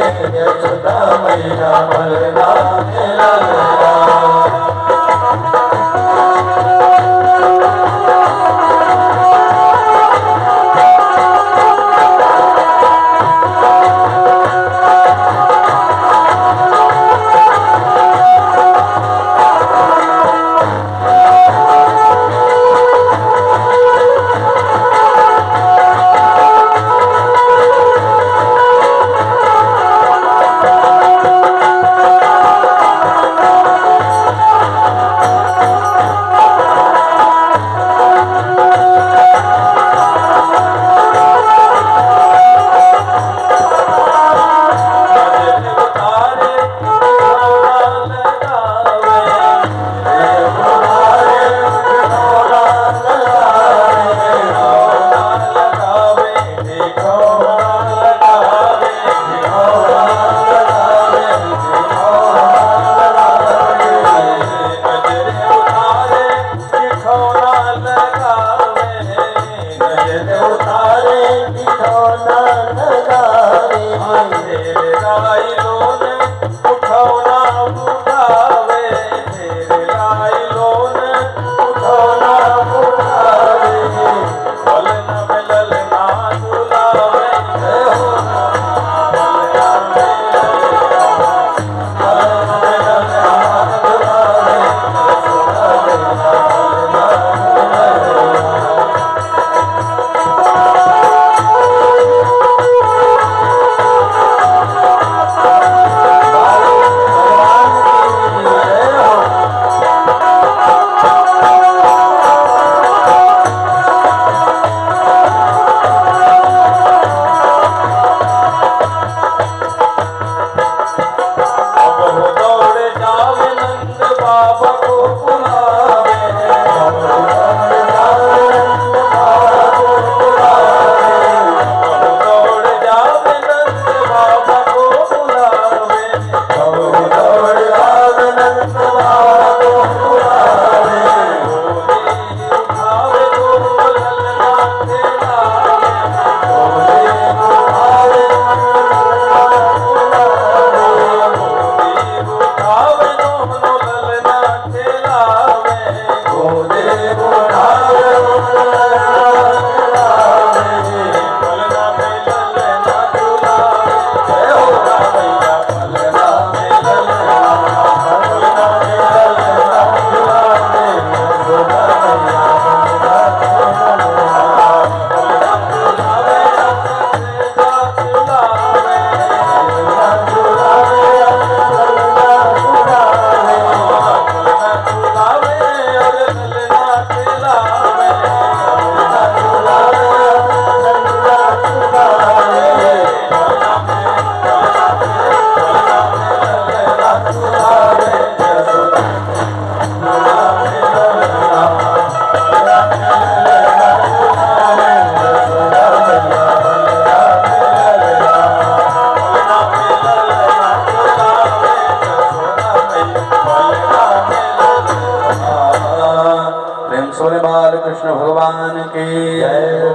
भगवान की जय हो।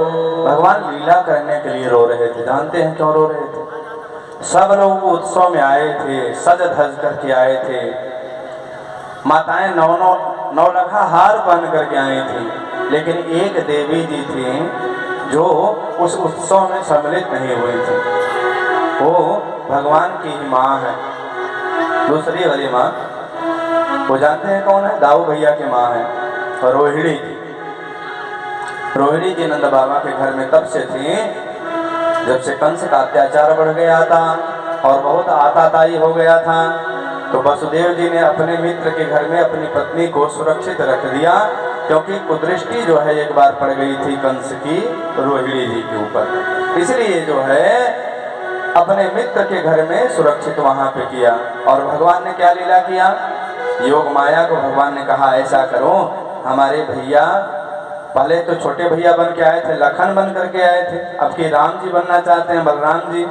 भगवान लीला करने के लिए रो रहे थे। जानते हैं क्यों रो रहे थे? सब लोग उत्सव में आए थे, सज धज करके आए थे। माताएं नौ लखा हार पहन करके आई थी, लेकिन एक देवी जी थी जो उस उत्सव में सम्मिलित नहीं हुई थी। वो भगवान की ही माँ है, दूसरी वाली माँ। वो जानते हैं कौन है? दाऊ भैया की माँ है, रोहिणी जी। रोहिणी जी नंद बाबा के घर में तब से थी जब से कंस का अत्याचार बढ़ गया था और बहुत आताताई हो गया था। तो वसुदेव जी ने अपने मित्र के घर में अपनी पत्नी को सुरक्षित रख दिया, क्योंकि कुदृष्टि जो है एक बार पड़ गई थी कंस की रोहिणी जी के ऊपर। इसलिए जो है अपने मित्र के घर में सुरक्षित वहां पे किया। और भगवान ने क्या लीला किया? योग माया को भगवान ने कहा ऐसा करो, हमारे भैया पहले तो छोटे भैया बन के आए थे, लखन बन करके आए थे, अब के राम जी बनना चाहते हैं, बलराम जी।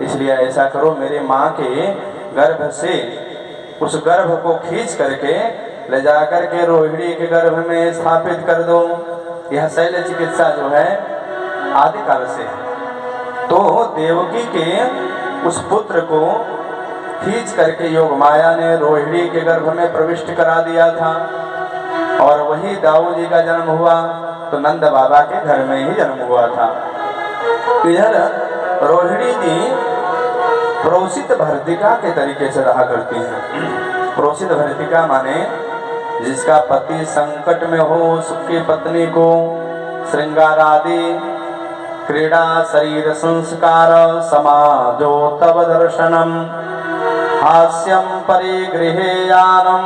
इसलिए ऐसा करो, मेरे माँ के गर्भ से उस गर्भ को खींच करके ले जाकर के रोहिणी के गर्भ में स्थापित कर दो। यह शैल्य चिकित्सा जो है आदिकाल से है। तो देवकी के उस पुत्र को खींच करके योग माया ने रोहिणी के गर्भ में प्रविष्ट करा दिया था, और वही दाऊ जी का जन्म हुआ तो नंद बाबा के घर में ही जन्म हुआ था। इधर रोहिणी जी प्रोषित भर्तिका के तरीके से रहा करती हैं। प्रोषित भर्तिका माने जिसका पति संकट में हो, उसकी पत्नी को श्रृंगार आदि क्रीड़ा शरीर संस्कार समाजो तव दर्शनम हास्यम परिगृहे यानम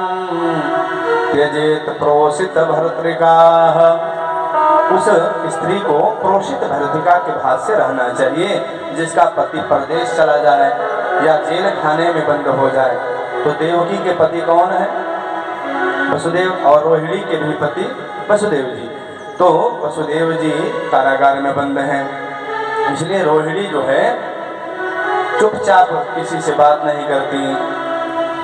त्यजेत प्रोषित भर्तृका। उस स्त्री को प्रोषित भर्तृका के भाव से रहना चाहिए, जिसका पति परदेश चला जाए या जेल खाने में बंद हो जाए। तो देवकी के पति कौन है? वसुदेव। और रोहिणी के भी पति वसुदेव जी। तो वसुदेव जी कारागार में बंद हैं, इसलिए रोहिणी जो है चुपचाप किसी से बात नहीं करती,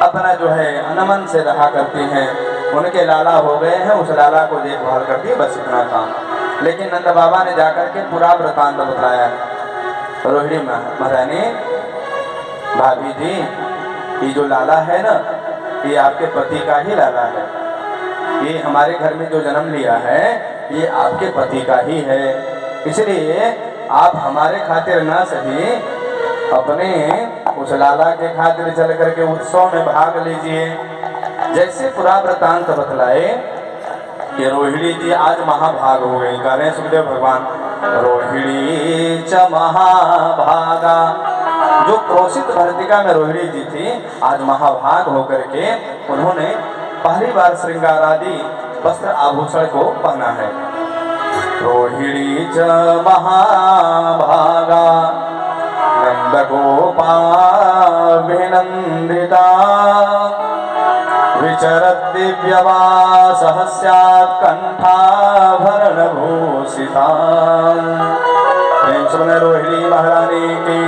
अपना जो है अनमन से रहा करती हैं। उनके लाला हो गए हैं, उस लाला को देखभाल करती है, बस इतना काम। लेकिन नंद बाबा ने जाकर के पूरा वृतांत बताया। रोहिणी महारानी, भाभी जी, ये जो लाला है ना, ये आपके पति का ही लाला है। ये हमारे घर में जो जन्म लिया है ये आपके पति का ही है। इसलिए आप हमारे खातिर ना सही अपने उस लाला के खातिर चल करके उत्सव में भाग लीजिए। जैसे पूरा वृतांत बतलाए कि रोहिणी जी आज महाभाग हो गई। कह रहे सुखदेव भगवान, रोहिणी च महाभागा। जो प्रोषित भर्तिका में रोहिणी जी थी, आज महाभाग होकर के उन्होंने पहली बार श्रृंगार आदि वस्त्र आभूषण को पहना है। रोहिणी च महाभागा नंद गोपाभिनंदिता विचरत दिव्यवासः स्यात् कंठाभरण भूषिता। प्रेम से बोले रोहिणी महारानी की।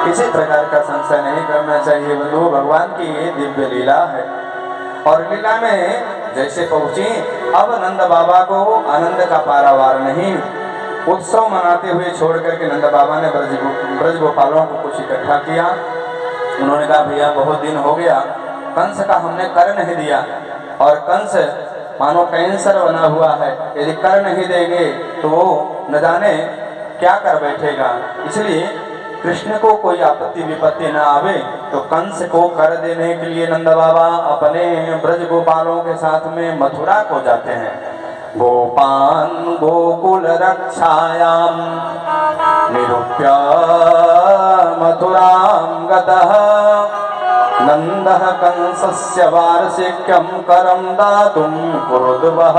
किसी प्रकार का संशय नहीं करना चाहिए, बंधु। भगवान की ये दिव्य लीला है। और लीला में जैसे पहुंची, अब नंद बाबा को आनंद का पारावार नहीं। उत्सव मनाते हुए छोड़ करके नंद बाबा ने ब्रज गोपालों को कुछ इकट्ठा किया। उन्होंने कहा, भैया बहुत दिन हो गया, कंस का हमने कर नहीं दिया, और कंस मानो कैंसर बना हुआ है, यदि कर नहीं देंगे तो वो न जाने क्या कर बैठेगा। इसलिए कृष्ण को कोई आपत्ति विपत्ति न आवे, तो कंस को कर देने के लिए नंद बाबा अपने ब्रज गोपालों के साथ में मथुरा को जाते हैं। गोपान गोकुल रक्षायाम निरूप्य मथुरां गतः नंदः कंसस्य वार्षिक्यं करं दातुं कुरुद्वः।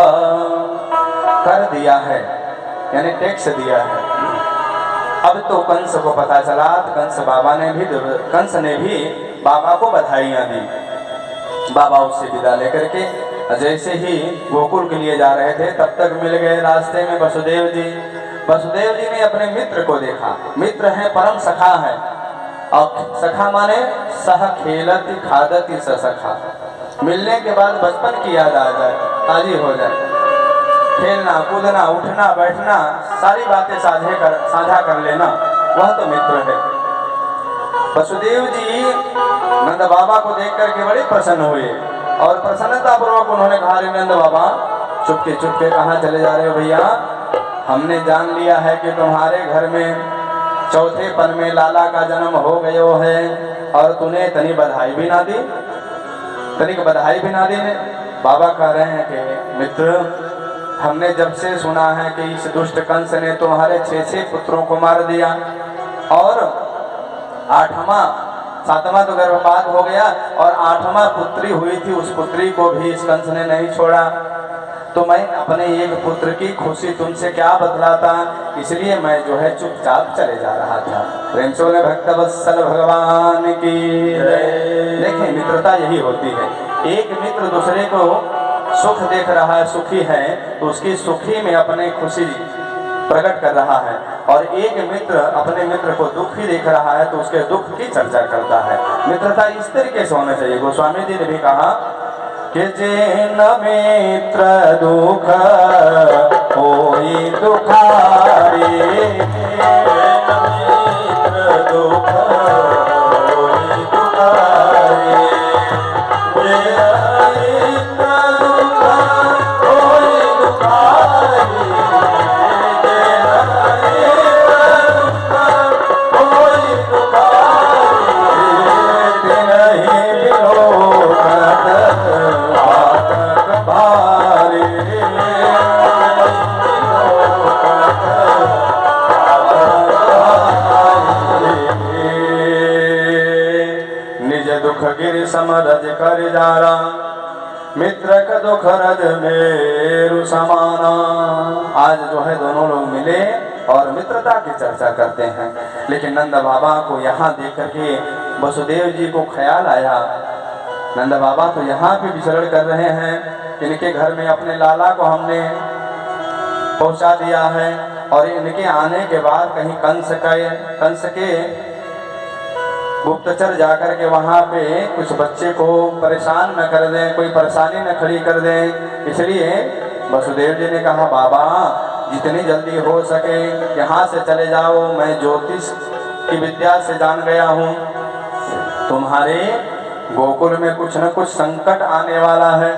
कर दिया है यानी टैक्स दिया है। अब तो कंस को पता चला, तो कंस ने भी बाबा को बधाइयाँ दी। बाबा उससे विदा लेकर के जैसे ही गोकुल के लिए जा रहे थे, तब तक मिल गए रास्ते में वसुदेव जी। वसुदेव जी ने अपने मित्र को देखा। मित्र है, परम सखा है। और सखा माने सह खेलती खादती सखा। मिलने के बाद बचपन की याद आ जाए, ताजी हो जाए। खेलना कूदना उठना बैठना सारी बातें साझा कर लेना, वह तो मित्र है। वसुदेव जी नंद बाबा को देख करके बड़े प्रसन्न हुए और प्रसन्नता पूर्वक उन्होंने कहा, नंद बाबा चुपके कहाँ चले जा रहे हो भैया? हमने जान लिया है कि तुम्हारे घर में चौथे पन में लाला का जन्म हो गयो है और तूने तनी बधाई भी ना दी, तनिक बधाई भी ना दी ने। बाबा कह रहे हैं कि मित्र, हमने जब से सुना है कि इस दुष्ट कंस ने तुम्हारे 6 पुत्रों को मार दिया और 7वां तो गर्भपात हो गया और 8वां पुत्री हुई थी, उस पुत्री को भी इस कंस ने नहीं छोड़ा, तो मैं अपने एक पुत्र की खुशी तुमसे क्या बतलाता, इसलिए मैं जो है चुपचाप चले जा रहा था। प्रेम से बोले भक्त वत्सल भगवान की। देखिए मित्रता यही होती है, एक मित्र दूसरे को सुख देख रहा है, सुखी है, तो उसकी सुखी में अपने खुशी प्रकट कर रहा है, और एक मित्र अपने मित्र को दुखी देख रहा है तो उसके दुख की चर्चा करता है। मित्रता इस तरीके से होना चाहिए। गोस्वामी जी ने भी कहा कि जेन मित्र दुख होई दुखारी, मित्र दुख होई दुखारी, समरज कर जारा, मित्र का दुख रज मेरु समाना। आज जो है दोनों लोग मिले और मित्रता की चर्चा करते हैं, लेकिन नंद बाबा को यहाँ देख करके वसुदेव जी को ख्याल आया, नंद बाबा तो यहाँ पे विचरण कर रहे हैं, इनके घर में अपने लाला को हमने पहुँचा दिया है और इनके आने के बाद कहीं कंस के गुप्तचर जाकर के वहाँ पे कुछ बच्चे को परेशान न कर दें, कोई परेशानी न खड़ी कर दें, इसलिए वसुदेव जी ने कहा, बाबा जितनी जल्दी हो सके यहाँ से चले जाओ, मैं ज्योतिष की विद्या से जान गया हूँ, तुम्हारे गोकुल में कुछ न कुछ संकट आने वाला है,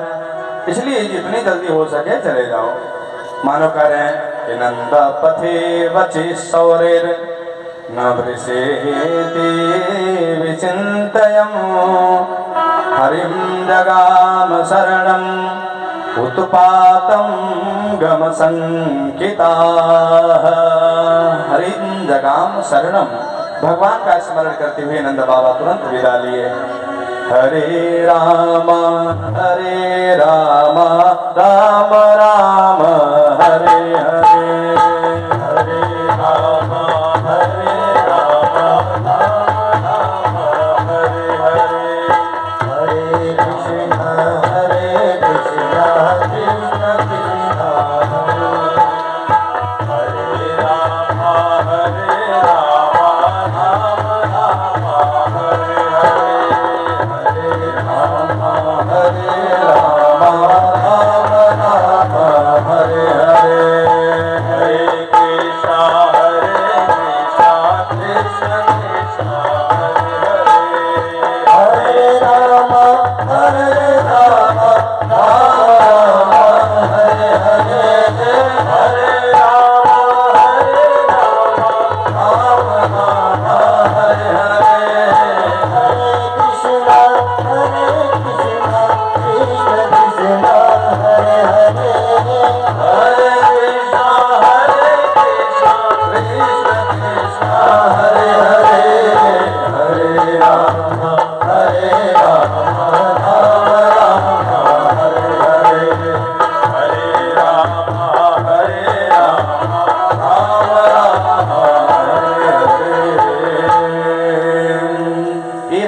इसलिए जितनी जल्दी हो सके चले जाओ। मानो कह रहे हैं कि नंद पथे वचि सौरेर न वृषेति विचिन्तयम्, हरिं जगाम शरणं उत्पातं गम संकिताः। हरिं जगाम शरणम, भगवान का स्मरण करते हुए नंद बाबा तुरंत विदा लिए। हरे राम राम राम हरे हरे, हरे राम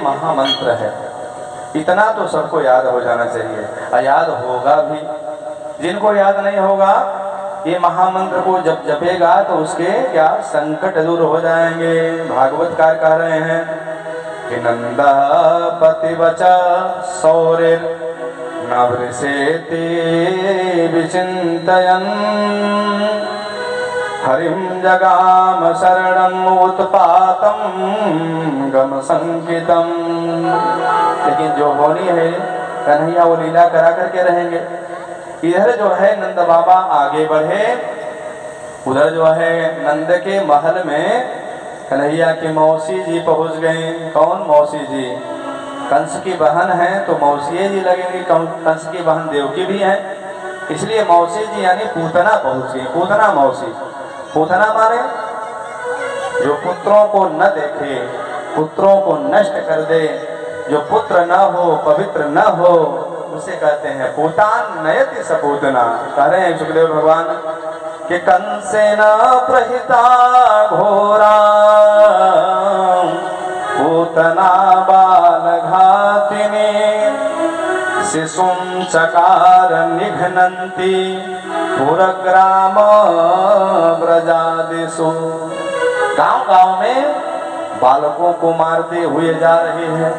महामंत्र है, इतना तो सबको याद हो जाना चाहिए। याद होगा भी, जिनको याद नहीं होगा ये महामंत्र को जब जपेगा तो उसके क्या संकट दूर हो जाएंगे। भागवतकार कह रहे हैं कि नंदा पतिवच सौरे नवृषेति विचिन्तयन् हरिं जगाम शरणम् उत्पातं गमसंकितम्। लेकिन जो होनी है कन्हैया वो लीला करा करके रहेंगे। इधर जो है नंद बाबा आगे बढ़े, उधर जो है नंद के महल में कन्हैया की मौसी जी पहुंच गई। कौन मौसी जी? कंस की बहन है तो मौसी जी लगेंगी। कंस की बहन देवकी भी है, इसलिए मौसी जी यानी पूतना पहुंच गई। पूतना मौसी, पूतना माने जो पुत्रों को न देखे, पुत्रों को नष्ट कर दे, जो पुत्र न हो, पवित्र न हो, उसे कहते हैं पूतान नयति सपूतना। कह रहे हैं सुखदेव भगवान कि कंसेन प्रहिता घोरा पूतना बाल घातिनी शिशुं चकार निघ्नन्ति पुरग्राम ब्रजादिषु। गांव-गांव में बालकों को मारते हुए जा रहे हैं,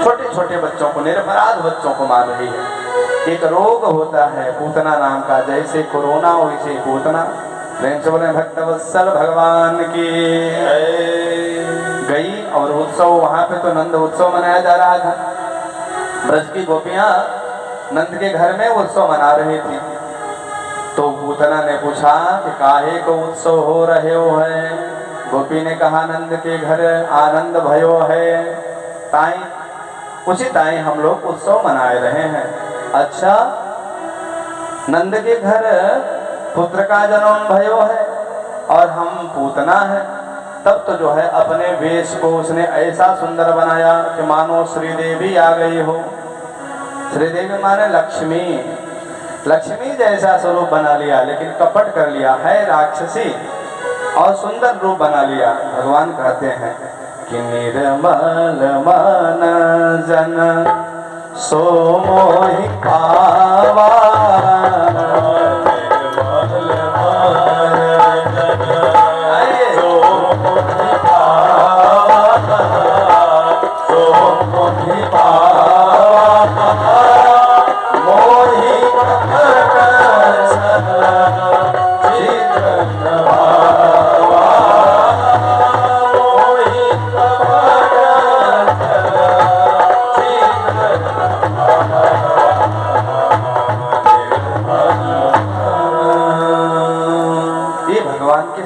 छोटे छोटे बच्चों को, निरपराध बच्चों को मार रही है। एक रोग होता है पूतना नाम का, जैसे कोरोना वैसे पूतना। प्रेम से बोले भक्तवत्सल भगवान की गई। और उत्सव वहां पे तो नंद उत्सव मनाया जा रहा था। ब्रज की गोपियां नंद के घर में उत्सव मना रही थी। तो पूतना ने पूछा कि काहे को उत्सव हो रहे हो है? गोपी ने कहा नंद के घर आनंद भयो है ताई, उचित ताई हम लोग उत्सव मनाए रहे हैं। अच्छा, नंद के घर पुत्र का जन्म भयो है और हम पूतना है। तब तो जो है अपने वेश को उसने ऐसा सुंदर बनाया कि मानो श्रीदेवी आ गई हो। श्रीदेवी माने लक्ष्मी, लक्ष्मी जैसा स्वरूप बना लिया, लेकिन कपट कर लिया है राक्षसी और सुंदर रूप बना लिया। भगवान कहते हैं कि निर्मल मन जन सो मोहि पावा,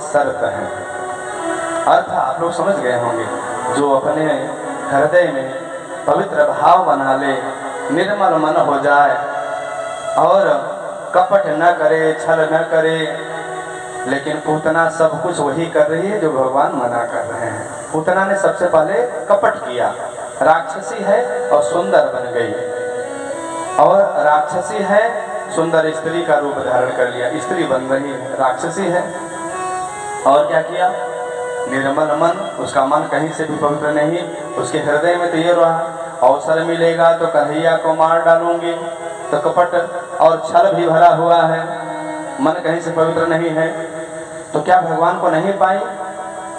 शर्त है। अर्थ आप लोग समझ गए होंगे। जो अपने हृदय में पवित्र भाव बना ले, निर्मल मन हो जाए और कपट न करे, छल न करे। लेकिन पूतना सब कुछ वही कर रही है जो भगवान मना कर रहे हैं। पूतना ने सबसे पहले कपट किया, राक्षसी है और सुंदर बन गई, और राक्षसी है सुंदर स्त्री का रूप धारण कर लिया, स्त्री बन रही है, राक्षसी है। और क्या किया? निर्मल मन, उसका मन कहीं से भी पवित्र नहीं। उसके हृदय में तो ये रहा अवसर मिलेगा तो कन्हैया को मार डालूंगी। तो कपट और छल भी भरा हुआ है, मन कहीं से पवित्र नहीं है। तो क्या भगवान को नहीं पाई?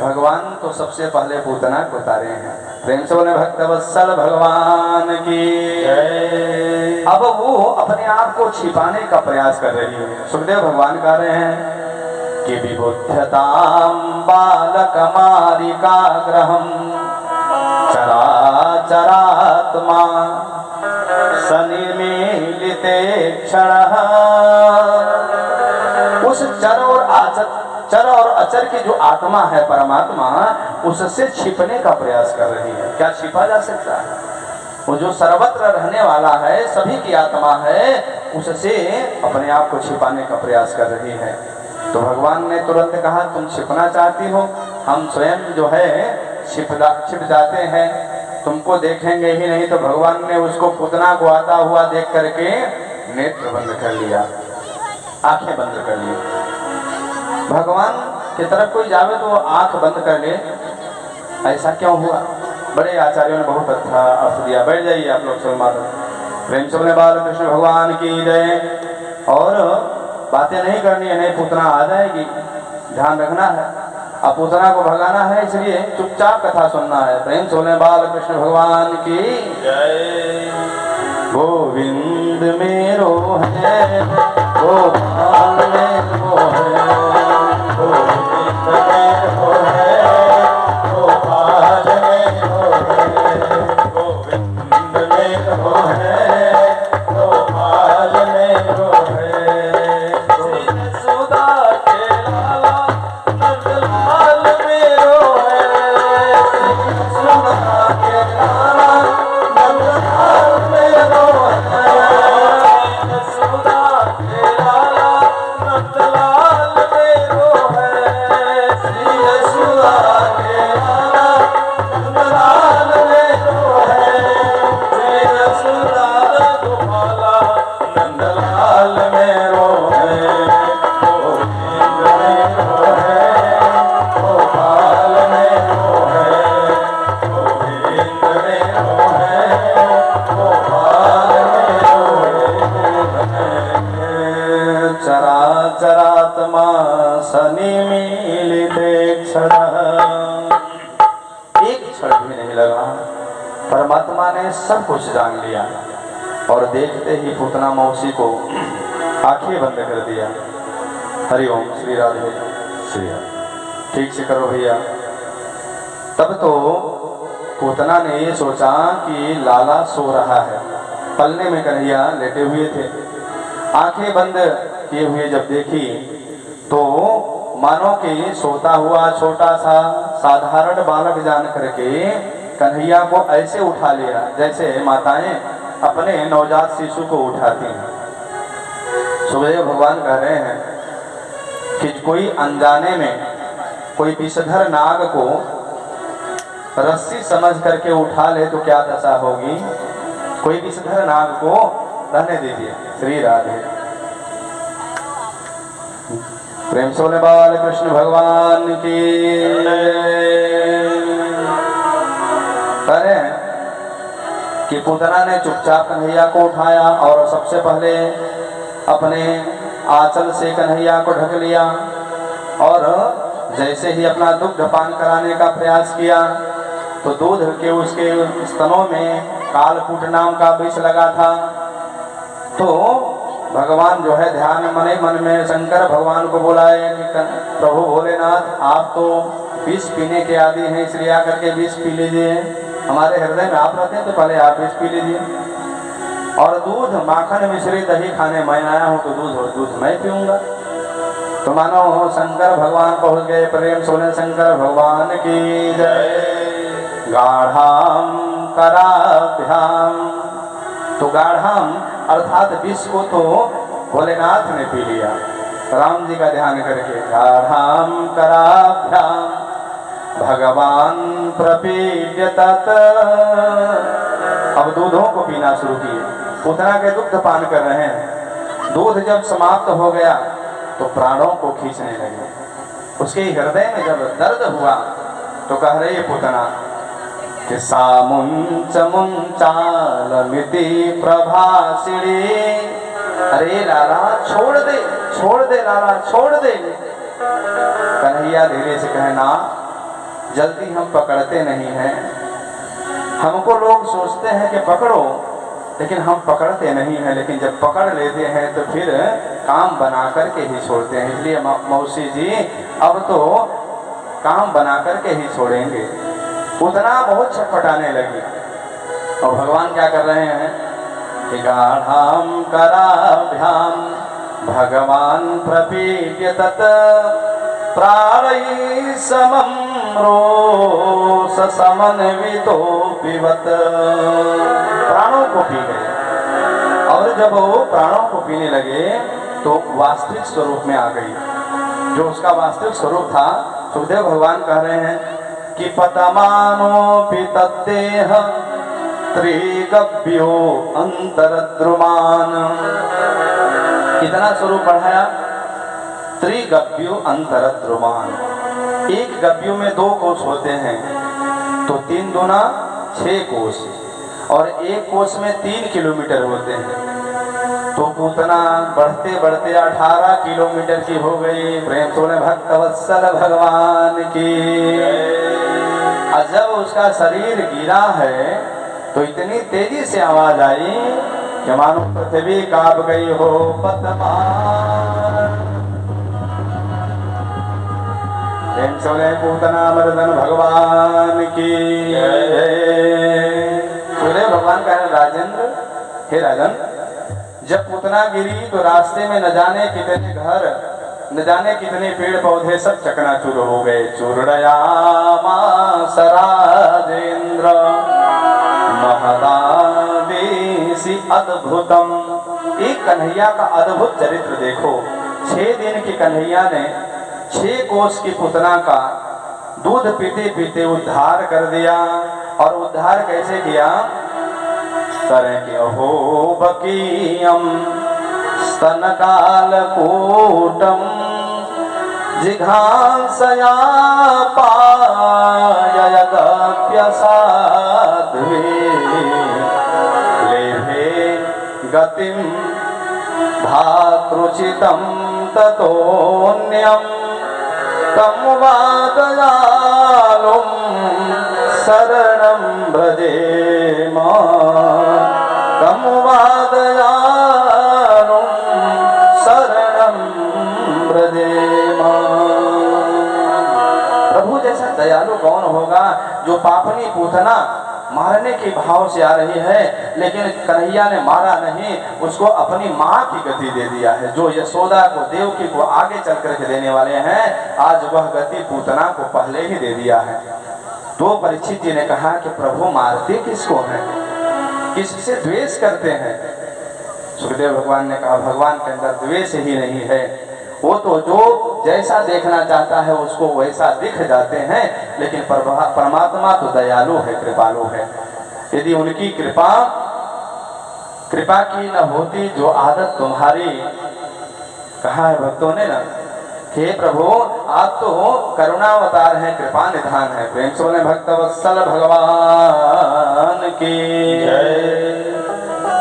भगवान तो सबसे पहले पूतना को उतारे हैं। प्रेम से बोले भक्तवत्सल भगवान की। अब वो अपने आप को छिपाने का प्रयास कर रही है। सुखदेव भगवान कह रहे हैं कि विबुध्यतां बालकमारिकाग्रहं चराचरात्मा सनिर्मीलिते क्षणः। उस चर और अचर की जो आत्मा है परमात्मा, उससे छिपने का प्रयास कर रही है। क्या छिपा जा सकता है? वो जो सर्वत्र रहने वाला है, सभी की आत्मा है, उससे अपने आप को छिपाने का प्रयास कर रही है। तो भगवान ने तुरंत कहा तुम छिपना चाहती हो, हम स्वयं जो है छिप जाते हैं, तुमको देखेंगे ही नहीं। तो भगवान ने उसको पूतना को आता हुआ देख करके नेत्र बंद कर लिया, आंखें बंद कर ली। भगवान की तरफ कोई जावे तो आंख बंद कर ले, ऐसा क्यों हुआ? बड़े आचार्यों ने बहुत अच्छा अर्थ दिया। बैठ जाइए आप लोग सुनवा दो। प्रेम से बोले बाल कृष्ण भगवान की जय। और बातें नहीं करनी है, नहीं पूतना आ जाएगी, ध्यान रखना है। अब पूतना को भगाना है, इसलिए चुपचाप कथा सुनना है। प्रेम से बोले बाल कृष्ण भगवान की जय। गोविंद मेरो है गोपाल मेरो है, गोविंद मेरो है गोपाल मेरो है, गोविंद मेरो है गोपाल मेरो है। श्री यशोदा के लाला नंदलाल मेरो है, श्री यशोदा के लाला नंदलाल मेरो है, यशोदा के लाला नंदलाल मेरो है, श्री यशोदा के लाला नंदलाल मेरो है, श्री यशोदा गोपाला नंदलाल मेरो है, गोविंद मेरो है गोपाल मेरो है, गोविंद मेरो है गोपाल मेरो है। चराचरात्मा सनि मिलिते क्षण, एक क्षण भी नहीं लगा, परमात्मा ने सब कुछ जान लिया और देखते ही पूतना मौसी को आंखें बंद कर दिया। हरिओम श्री राधे श्री राधे। ठीक से करो भैया। तब तो पूतना ने ये सोचा कि लाला सो रहा है, पलने में कन्हैया लेटे हुए थे। आंखें बंद किए हुए जब देखी तो मानो कि सोता हुआ छोटा सा साधारण बालक जान करके कन्हैया को ऐसे उठा लिया जैसे माताएं अपने नवजात शिशु को उठाती हैं। सुखदेव भगवान कह रहे हैं कि कोई अनजाने में कोई विषधर नाग को रस्सी समझ करके उठा ले तो क्या दशा होगी। कोई विषधर नाग को रहने दीजिए। श्री राधे। प्रेम से बोले बाल कृष्ण भगवान की। कह रहे हैं कि पूतना ने चुपचाप कन्हैया को उठाया और सबसे पहले अपने आंचल से कन्हैया को ढक लिया और जैसे ही अपना दुग्ध पान कराने का प्रयास किया तो दूध के उसके स्तनों में कालकूट नाम का विष लगा था। तो भगवान जो है ध्यान मने मन में शंकर भगवान को बुलाए कि प्रभु भोलेनाथ आप तो विष पीने के आदि हैं, इसलिए आकर के विष पी लीजिए। हमारे हृदय में आप रहते हैं तो पहले आप विष पी लीजिए। और दूध माखन मिश्री दही खाने मैं आया हूँ तो दूध मैं पीऊंगा। तो मानो शंकर भगवान पहुँच गए। प्रेम सोने शंकर भगवान की जय। गाढ़ाम कराभ्याम। तो गाढ़ाम अर्थात विष को तो भोलेनाथ ने पी लिया राम जी का ध्यान करके। गाढ़ाम कराभ्याम भगवान प्रपीड्य तत्। अब दूधों को पीना शुरू किए। पूतना के दुग्ध पान कर रहे हैं। दूध जब समाप्त हो गया तो प्राणों को खींचने लगे। उसके हृदय में जब दर्द हुआ तो कह रही पूतना कि सामुंच मुंचालमिति प्रभासिणी। अरे लाला छोड़ दे लाला छोड़ दे। कन्हैया धीरे से कहना जल्दी हम पकड़ते नहीं हैं। हमको लोग सोचते हैं कि पकड़ो लेकिन हम पकड़ते नहीं हैं। लेकिन जब पकड़ लेते हैं तो फिर काम बना करके ही छोड़ते हैं। इसलिए मौसी जी अब तो काम बना करके ही छोड़ेंगे। उतना बहुत छटपटाने लगी। और भगवान क्या कर रहे हैं कि गाढ़ाम कराभ्याम भगवान प्रपीड्य तत् प्राणै समम रोष समन्वितो पिबत। प्राणों को पी गए। और जब वो प्राणों को पीने लगे तो वास्तविक स्वरूप में आ गई। जो उसका वास्तविक स्वरूप था सुखदेव भगवान कह रहे हैं कि पतमानोपि तद्देह त्रिगभ्यो अंतरद्रुमान। कितना स्वरूप बढ़ाया। त्रिगभ्यो अंतरद्रुमान। एक गभ्यु में 2 कोष होते हैं तो 3 दूना 6 कोष और एक कोष में 3 किलोमीटर होते हैं। तो पूतना बढ़ते बढ़ते 18 किलोमीटर की हो गई। प्रेम सोने भक्त वत्सल भगवान की। और जब उसका शरीर गिरा है तो इतनी तेजी से आवाज आई कि मानो पृथ्वी कांप गई हो पतवार। प्रेम से बोले पूतना मर्दन भगवान की जय। सूर्य भगवान का राजेंद्र, हे राजन, जब पूतना गिरी तो रास्ते में न जाने कितने घर, न जाने कितने पेड़ पौधे सब चकनाचूर हो गए। चूर्णयामास राजेंद्र महदादेसी अद्भुतम। एक कन्हैया का अद्भुत चरित्र देखो। 6 दिन की कन्हैया ने 6 कोस की पुतना का दूध पीते पीते उद्धार कर दिया। और उद्धार कैसे किया? तरह बकीयम स्तनकाल कूटम जिघांसया पाययदप्यसाध्वी लेभे गतिम धातृचितं ततोऽन्यं तं वादयालुं शरणं भजेम। तं वादयालुं शरणं भजेम। प्रभु जैसा दयालु कौन होगा? जो पापनी पूतना मारने के भाव से आ रही है, लेकिन कन्हैया ने मारा नहीं, उसको अपनी माँ की गति दे दिया है। जो यशोदा को, देवकी को आगे चल करके देने वाले हैं, आज वह गति पूतना को पहले ही दे दिया है। तो परीक्षित जी ने कहा कि प्रभु मारते किसको हैं, किससे द्वेष करते हैं? सुखदेव भगवान ने कहा भगवान के अंदर द्वेष ही नहीं है। वो तो जो जैसा देखना चाहता है उसको वैसा दिख जाते हैं, लेकिन परमात्मा तो दयालु है, कृपालु है। यदि उनकी कृपा की न होती जो आदत तुम्हारी, कहा है भक्तों ने ना हे प्रभु आप तो करुणावतार हैं, कृपा निधान है। प्रेम से बोले भक्त वत्सल भगवान की जय।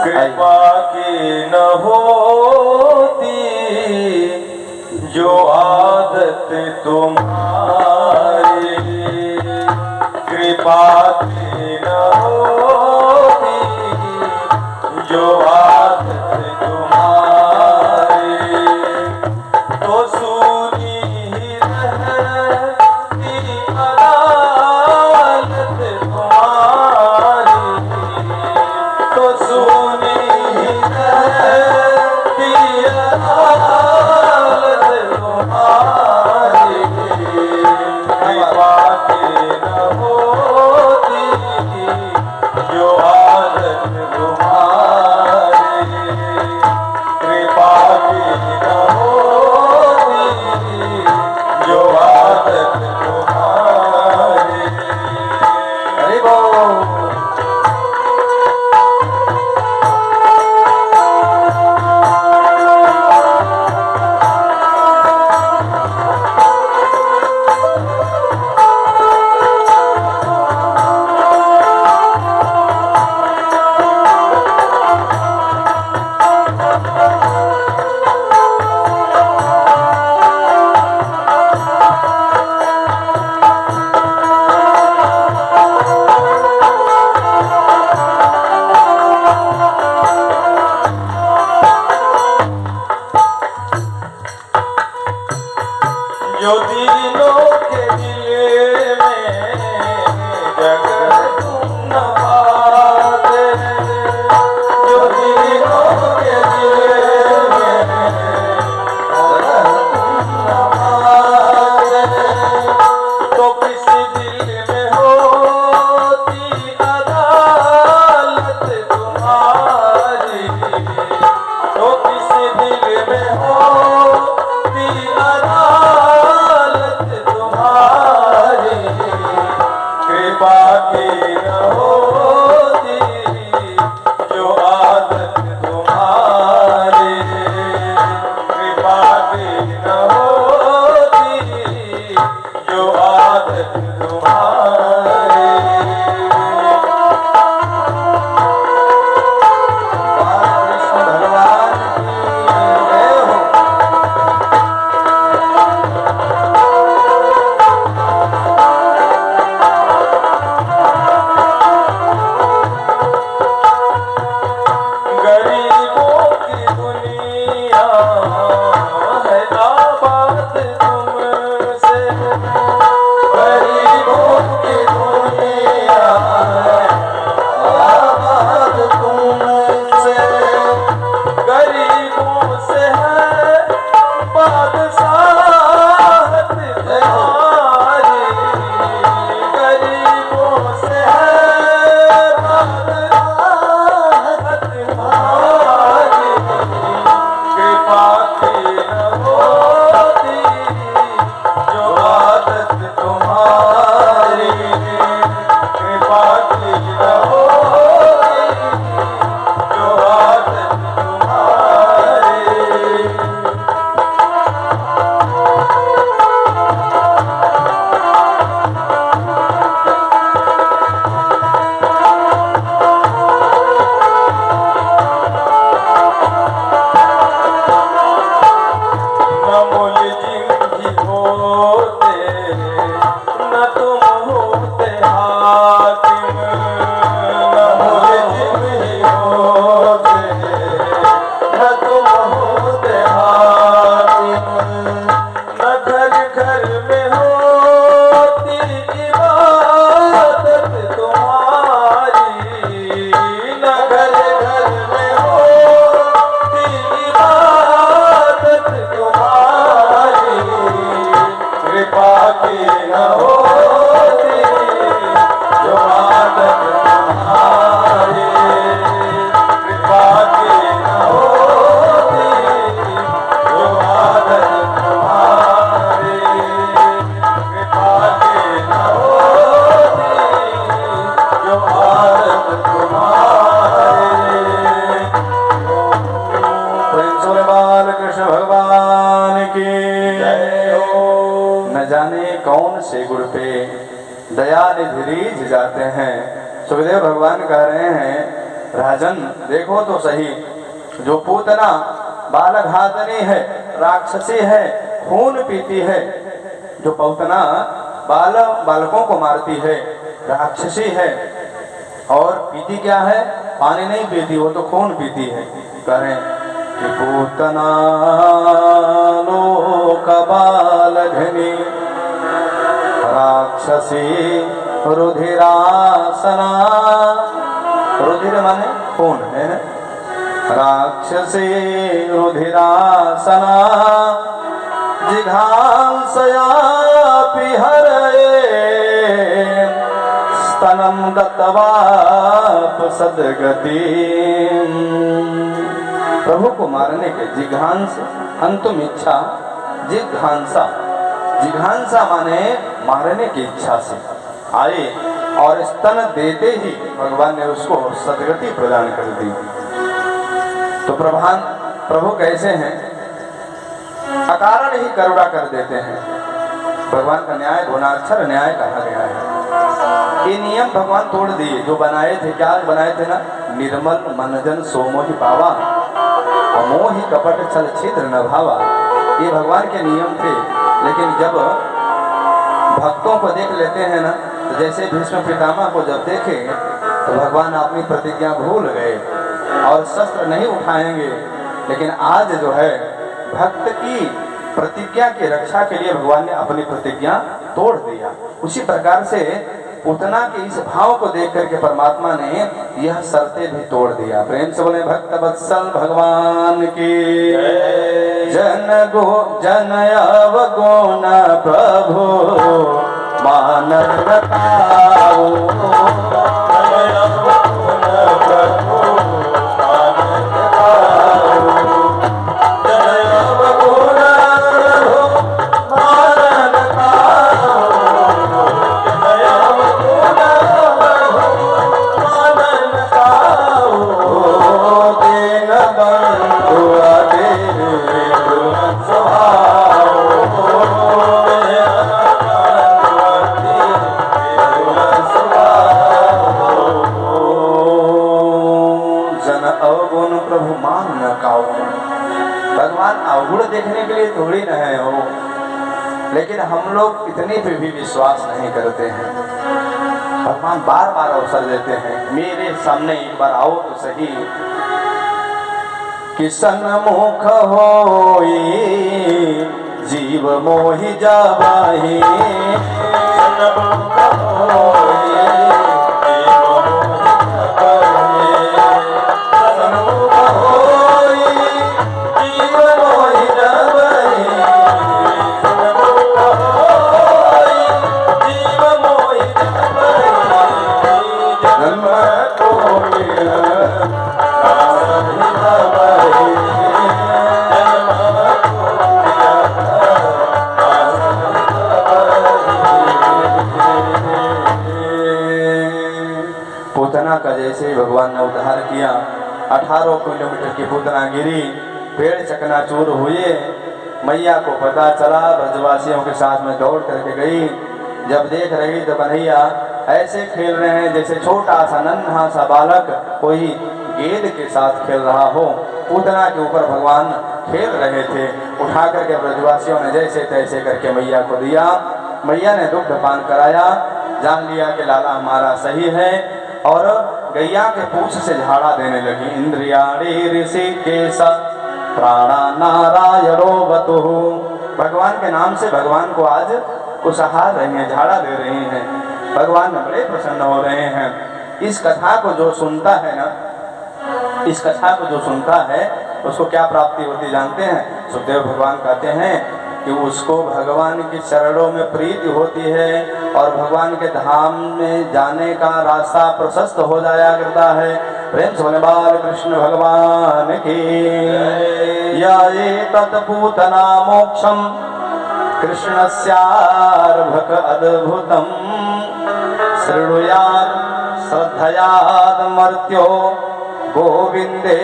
कृपा की न होती जो आदत तुम्हारी, कृपा की न होती जो आदत तुम्हारी, तो सुनी ही रहती अदालत तुम्हारी, तो सुनी ही रहती अदालत तुम्हारी। कृपा की न होती जो आदत तुम्हारी, कृपा की न होती जो आदत तुम्हारी। हरि बोल। जो दिलों के दिल में जगह तुम न पाते, जो दिलों के दिल में जगह तुम न पाते, तो किस दिल में होती अदालत तुम्हारी, तो किस दिल में होती अदालत तुम्हारी। न जाने कौन से गुण पे दया निधि रीझ जाते हैं। सुखदेव भगवान कह रहे हैं, राजन देखो तो सही, जो पूतना बालघातनी है, राक्षसी है, खून पीती है, जो पूतना बालकों को मारती है, राक्षसी है, और पीती क्या है? पानी नहीं पीती, वो तो खून पीती है। कहें कि पूतना लोक बालघनी राक्षसी रुधिरासना, रुधिर माने खून है ना, राक्षसी रुधिरासना जिघांसया पिहरे स्तनम दत्तवाप सदगति। प्रभु को मारने के जिघांस अंतुम इच्छा, जिघांसा, जिघांसा माने मारने की इच्छा से आए और स्तन देते ही भगवान ने उसको सदगति प्रदान कर दी। तो प्रभु कैसे हैं? अकारण ही करुणा कर देते हैं। भगवान का न्याय गुणाक्षर न्याय कहा गया है। ये नियम भगवान तोड़ दिए जो बनाए थे। क्या बनाए थे ना? निर्मल मनजन सोमोहि पावा, अमोहि कपट छल छिद्र न भावा। ये भगवान के नियम थे। लेकिन जब भक्तों को देख लेते हैं ना, तो जैसे भीष्म पितामह को जब देखे तो भगवान अपनी प्रतिज्ञा भूल गए और शस्त्र नहीं उठाएंगे। लेकिन आज जो है भक्त की प्रतिज्ञा की रक्षा के लिए भगवान ने अपनी प्रतिज्ञा तोड़ दिया। उसी प्रकार से पूतना के इस भाव को देख करके परमात्मा ने यह शर्तें भी तोड़ दिया। प्रेम से बोले भक्त वत्सल भगवान की जन अवगुण प्रभु मानव बताओ। भगवान अवगुण देखने के लिए थोड़ी न है हो, लेकिन हम लोग इतने पे भी विश्वास नहीं करते हैं। भगवान बार बार अवसर देते हैं, मेरे सामने एक बार आओ तो सही। कि सन्मुख होई जीव मोहि जाबाही, सन्मुख होई जीव मोहि जाबाही, सन्मुख होई जीव मोहि जाबाही, सन्मुख होई जीव मोहि जाबाही, जन्म कोई पूतना का जैसे भगवान ने उद्धार किया। 18 किलोमीटर की पूतना गिरी, पेड़ चकनाचूर हुए। मैया को पता चला, ब्रजवासियों के साथ में दौड़ करके गई। जब देख रही तो कन्हैया ऐसे खेल रहे हैं जैसे छोटा सा नन्हा सा बालक कोई गेंद के साथ खेल रहा हो। पूतना के ऊपर भगवान खेल रहे थे। उठा करके ब्रजवासियों ने जैसे तैसे करके मैया को दिया। मैया ने दुग्ध पान कराया, जान लिया कि लाला हमारा सही है, और गैया के पूछ से झाड़ा देने लगी। इंद्रियाणी ऋषिकेश प्राणा नारायणो बतुः। भगवान के नाम से भगवान को आज कुसहार रही हैं, झाड़ा दे रही हैं। भगवान बड़े प्रसन्न हो रहे हैं। इस कथा को जो सुनता है ना, इस कथा को जो सुनता है उसको क्या प्राप्ति होती जानते हैं? सुखदेव भगवान कहते हैं कि उसको भगवान की चरणों में प्रीति होती है और भगवान के धाम में जाने का रास्ता प्रशस्त हो जाया करता है। प्रेम से बोले बाल कृष्ण भगवान की। या तत्पूतना मोक्षम कृष्णस्यार्भक अद्भुतम शृणुयात् श्रद्धयात् मर्त्यो गोविंदे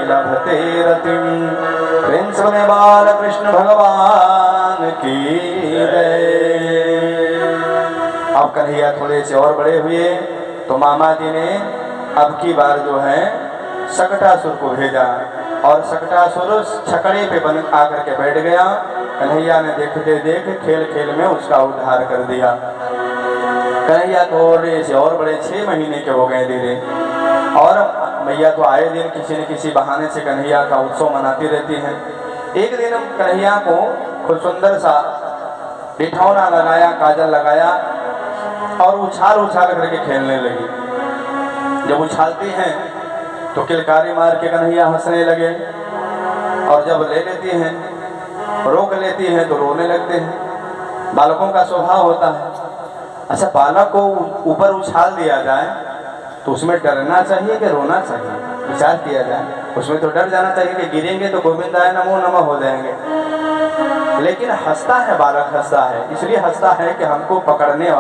लभते रतिम। प्रेम से बोले बाल कृष्ण भगवान अब कन्हैया थोड़े से और बड़े हुए तो मामा जी ने अब की बार जो है शकटासुर को भेजा और शकटासुर छकड़े पे बन आकर के बैठ गया। कन्हैया ने देखते देख खेल खेल में उसका उद्धार कर दिया। कन्हैया थोड़े से और बड़े 6 महीने के हो गए धीरे, और मैया तो आए दिन किसी न किसी बहाने से कन्हैया का उत्सव मनाती रहती हैं। एक दिन कन्हैया को खूब सुंदर सा बिठौना लगाया, काजल लगाया और उछाल उछाल करके खेलने लगी। जब उछालती हैं तो किलकारी मार के कन्हैया हंसने लगे, और जब ले लेती हैं, रोक लेती हैं तो रोने लगते हैं। बालकों का स्वभाव होता है। अच्छा, बालक को ऊपर उछाल दिया जाए तो उसमें डरना चाहिए कि रोना चाहिए? विचार किया जाए, उसमें तो डर जाना चाहिए कि गिरेंगे तो गोविंदाय नमो नमः हो जाएंगे। लेकिन हंसता है बालक, हंसता है इसलिए हंसता है कि हमको पकड़ने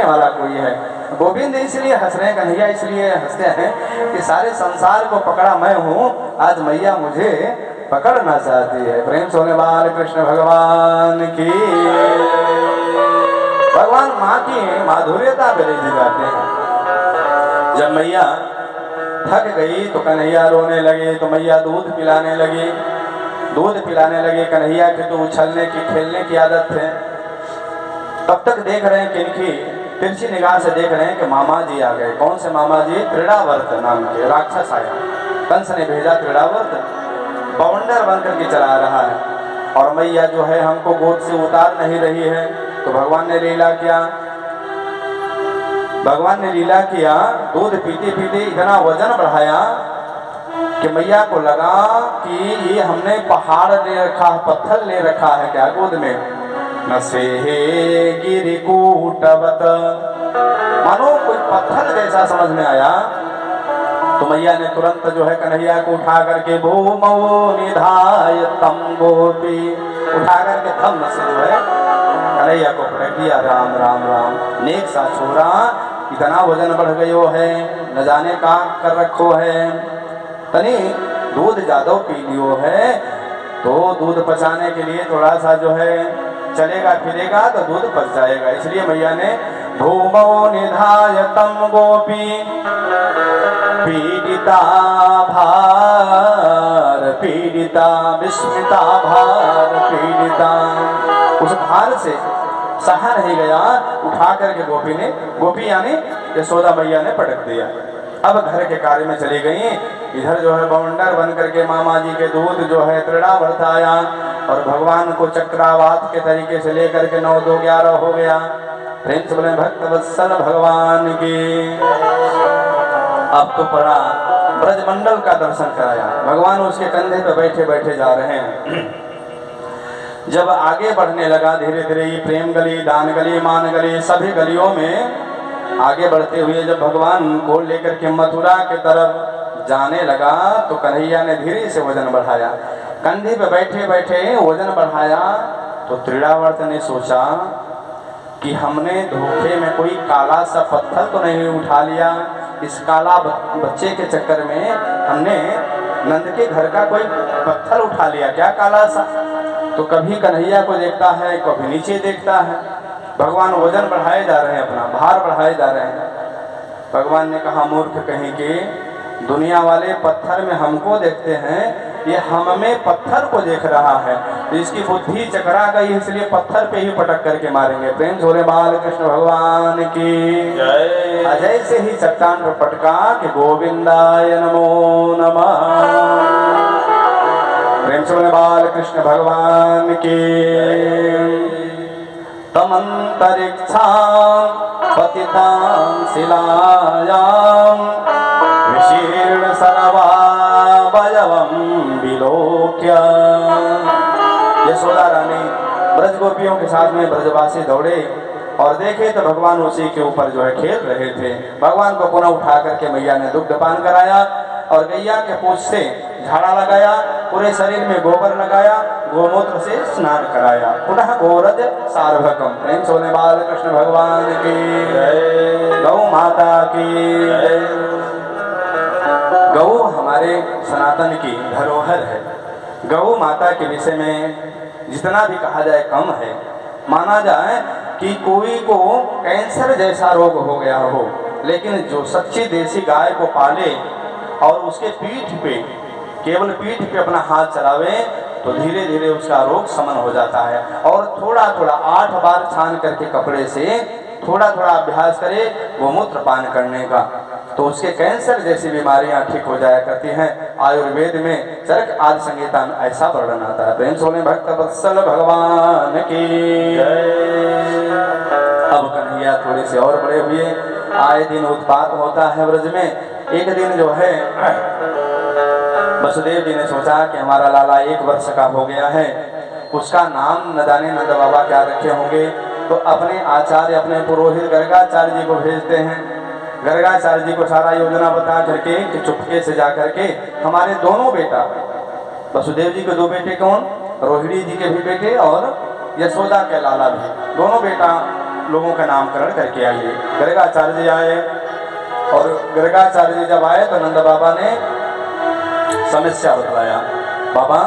वाला कोई है। गोविंद इसलिए हंस रहे हैं, कन्हैया इसलिए हंसते हैं कि सारे संसार को पकड़ा मैं हूँ, आज मैया मुझे पकड़ना चाहती है। प्रेम से बोले बाल कृष्ण भगवान की। भगवान माँ की माधुर्यता बेरीज गाते हैं। जब मैया थक गई तो कन्हैया रोने लगे, तो मैया दूध पिलाने लगी। कन्हैया की तो उछलने की खेलने की आदत है। तब तक देख रहे हैं किनकी तिरछी निगाह से देख रहे हैं कि मामा जी आ गए। कौन से मामा जी? त्रिड़ावर्त नाम के राक्षस आया। कंस ने भेजा त्रिड़ावर्त, बवंडर बन करके चला रहा है, और मैया जो है हमको गोद से उतार नहीं रही है। तो भगवान ने लीला किया, दूध पीते पीते इतना वजन बढ़ाया कि मैया को लगा कि ये हमने पहाड़ ले रखा है, पत्थर ले रखा है क्या गोद में। नसे गिरिकूटवत, मानो कोई पत्थर जैसा समझ में आया। तो मैया ने तुरंत जो है कन्हैया को उठा करके भूमौ निधाय तम गोपी, उठा करके थम से जो है कन्हैया को पटक दिया। राम राम राम, नेक सा छोरा, इतना वजन बढ़ गयो है, न जाने का कर रखो है, तनी दूध ज्यादा पी लियो है, तो दूध पचाने के लिए थोड़ा सा जो है चलेगा फिरेगा तो दूध पच जाएगा। इसलिए मैया ने भूमौ निधाय तम गोपी पीड़िता भार पीड़िता विस्मिता भार पीड़िता, उस भार से सहा नहीं गया, उठा करके गोपी यानी यशोदा मैया ने पटक दिया। अब घर के कार्य में चली गई। इधर जो है बवंडर बन करके मामा जी के दूध जो है त्रिड़ावर्त आया, और भगवान को चक्रावात के तरीके से लेकर के 9 2 11 हो गया। प्रेम से बोले भक्त वत्सल भगवान की। अब तो पड़ा ब्रजमंडल का दर्शन कराया। भगवान उसके कंधे पे बैठे बैठे जा रहे हैं। जब आगे बढ़ने लगा धीरे धीरे, ये प्रेम गली, दान गली, मान गली, सभी गलियों में आगे बढ़ते हुए जब भगवान को लेकर के मथुरा के तरफ जाने लगा, तो कन्हैया ने धीरे से वजन बढ़ाया। कंधे पे बैठे बैठे वजन बढ़ाया तो त्रिड़ावर्त ने सोचा कि हमने धोखे में कोई काला सा पत्थर तो नहीं उठा लिया। इस काला बच्चे के चक्कर में हमने नंद के घर का कोई पत्थर उठा लिया क्या काला सा। तो कभी कन्हैया को देखता है, कभी नीचे देखता है। भगवान वजन बढ़ाए जा रहे हैं, अपना भार बढ़ाए जा रहे हैं। भगवान ने कहा मूर्ख कहीं के, दुनिया वाले पत्थर में हमको देखते हैं, ये हम में पत्थर को देख रहा है। तो इसकी बुद्धि चकरा गई, इसलिए पत्थर पे ही पटक करके मारेंगे। प्रेम झोले बाल कृष्ण भगवान की जय। अजय से ही चट्टान पर पटका कि गोविंदाय नमो नमः। प्रेम झोले बाल कृष्ण भगवान की। तमंतरिक्षा पतितां शिलायां विशीर्ण सर्वावयवं विलोक्य। यशोदा रानी ब्रज गोपियों के साथ में ब्रजवासी दौड़े और देखे तो भगवान उसी के ऊपर जो है खेल रहे थे। भगवान को पुनः उठा करके मैया ने दुग्धपान कराया और गैया के पूंछ से झाड़ा लगाया, पूरे शरीर में गोबर लगाया, गोमूत्र से स्नान कराया। पुनः गोरज सार्वभकम। प्रेम सोने बाल कृष्ण भगवान की जय। गौ माता की जय। गौ हमारे सनातन की धरोहर है। गौ माता के विषय में जितना भी कहा जाए कम है। माना जाए कि कोई को कैंसर जैसा रोग हो गया हो, लेकिन जो सच्ची देसी गाय को पाले और उसके पीठ पे, केवल पीठ पे अपना हाथ चलावे तो धीरे धीरे उसका रोग शमन हो जाता है। और थोड़ा थोड़ा 8 बार छान करके कपड़े से थोड़ा थोड़ा अभ्यास करे गोमूत्र पान करने का, तो उसके कैंसर जैसी बीमारियां ठीक हो जाया करती हैं। आयुर्वेद में चरक आदि संहिता में ऐसा वर्णन आता है। प्रेम सोने भक्त वत्सल भगवान की जय। अब कन्हैया थोड़े से और बड़े हुए, आए दिन उत्पात होता है ब्रज में। एक दिन जो है वसुदेव जी ने सोचा कि हमारा लाला 1 वर्ष का हो गया है, उसका नाम न जाने नंद बाबा क्या रखे होंगे। तो अपने आचार्य, अपने पुरोहित गर्गाचार्य जी को भेजते हैं। गर्गाचार्य जी को सारा योजना बता करके कि चुपके से जा करके हमारे दोनों बेटा, वसुदेव जी के 2 बेटे कौन, रोहिणी जी के भी बेटे और यशोदा के लाला भी, दोनों बेटा लोगों का नामकरण करके आइए। गर्गाचार्य जी आए और गर्गाचार्य जी जब आए तो नंद बाबा ने समस्या बतलाया। बाबा,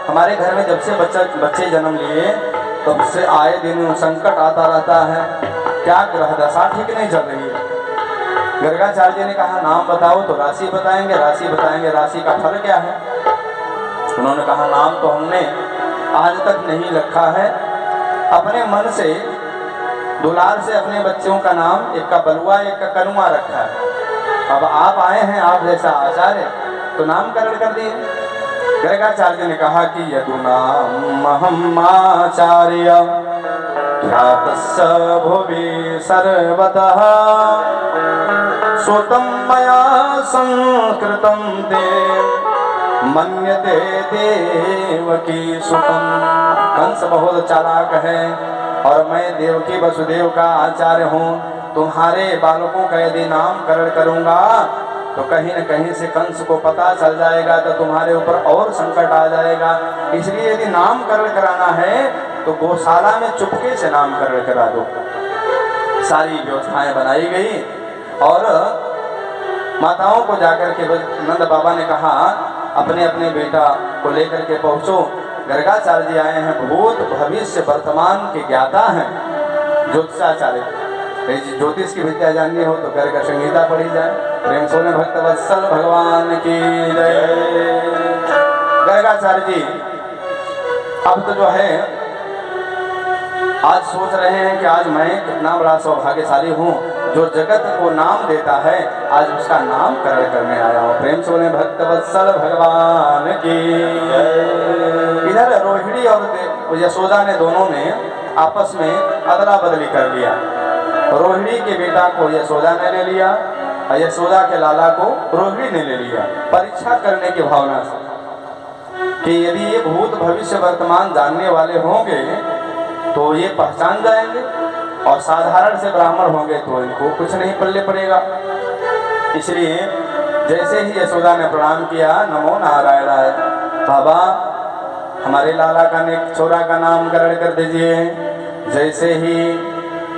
हमारे घर में जब से बच्चे जन्म लिए तब से आए दिन संकट आता रहता है, क्या ग्रह दशा ठीक नहीं चल रही है। गर्गाचार्य जी ने कहा नाम बताओ, तो राशि बताएंगे, राशि बताएंगे, राशि का फल क्या है। उन्होंने कहा नाम तो हमने आज तक नहीं रखा है, अपने मन से दुलार से अपने बच्चों का नाम एक का बलुआ एक का कनुआ रखा है। अब आप आए हैं, आप जैसा आचार्य, तो नामकरण कर दिए। गर्गाचार्य ने कहा कि यदुनाम आचार्य ख्यातस्य भुवि सर्वतः श्रुतं मया संस्कृतं ते मन्यते देवकी सुतम। कंस बहुत चालाक है और मैं देवकी वसुदेव का आचार्य हूँ। तुम्हारे बालकों का यदि नामकरण करूँगा तो कहीं न कहीं से कंस को पता चल जाएगा, तो तुम्हारे ऊपर और संकट आ जाएगा। इसलिए यदि नामकरण कराना है तो गौशाला में चुपके से नामकरण करा दो। सारी व्यवस्थाएं बनाई गई और माताओं को जाकर के नंद बाबा ने कहा अपने अपने बेटा को लेकर के पहुंचो। गर्गाचार्य जी आए हैं, भूत भविष्य वर्तमान के ज्ञाता हैं, ज्योतिषाचार्य। ज्योतिष की विद्या जाननी हो तो गर्ग संहिता पढ़ी जाए। प्रेम सोने भक्त वत्सल भगवान की जय। गर्गाचार्य जी अब तो जो है आज सोच रहे हैं कि आज मैं कितना बड़ा सौभाग्यशाली हूँ, जो जगत को नाम देता है, आज उसका नामकरण करने आया हूँ। प्रेम सोने भक्त वत्सल भगवान की जय। इधर रोहिणी और यशोदा ने दोनों ने आपस में अदला बदली कर लिया। रोहिणी के बेटा को यशोदा ने ले लिया और यशोदा के लाला को रोहिणी ने ले लिया, परीक्षा करने की भावना से कि यदि ये भूत भविष्य वर्तमान जानने वाले होंगे तो ये पहचान जाएंगे, और साधारण से ब्राह्मण होंगे तो इनको कुछ नहीं पल्ले पड़ेगा। इसलिए जैसे ही यशोदा ने प्रणाम किया, नमो नारायणाय, बाबा हमारे लाला का छोरा का नामकरण कर दीजिए। जैसे ही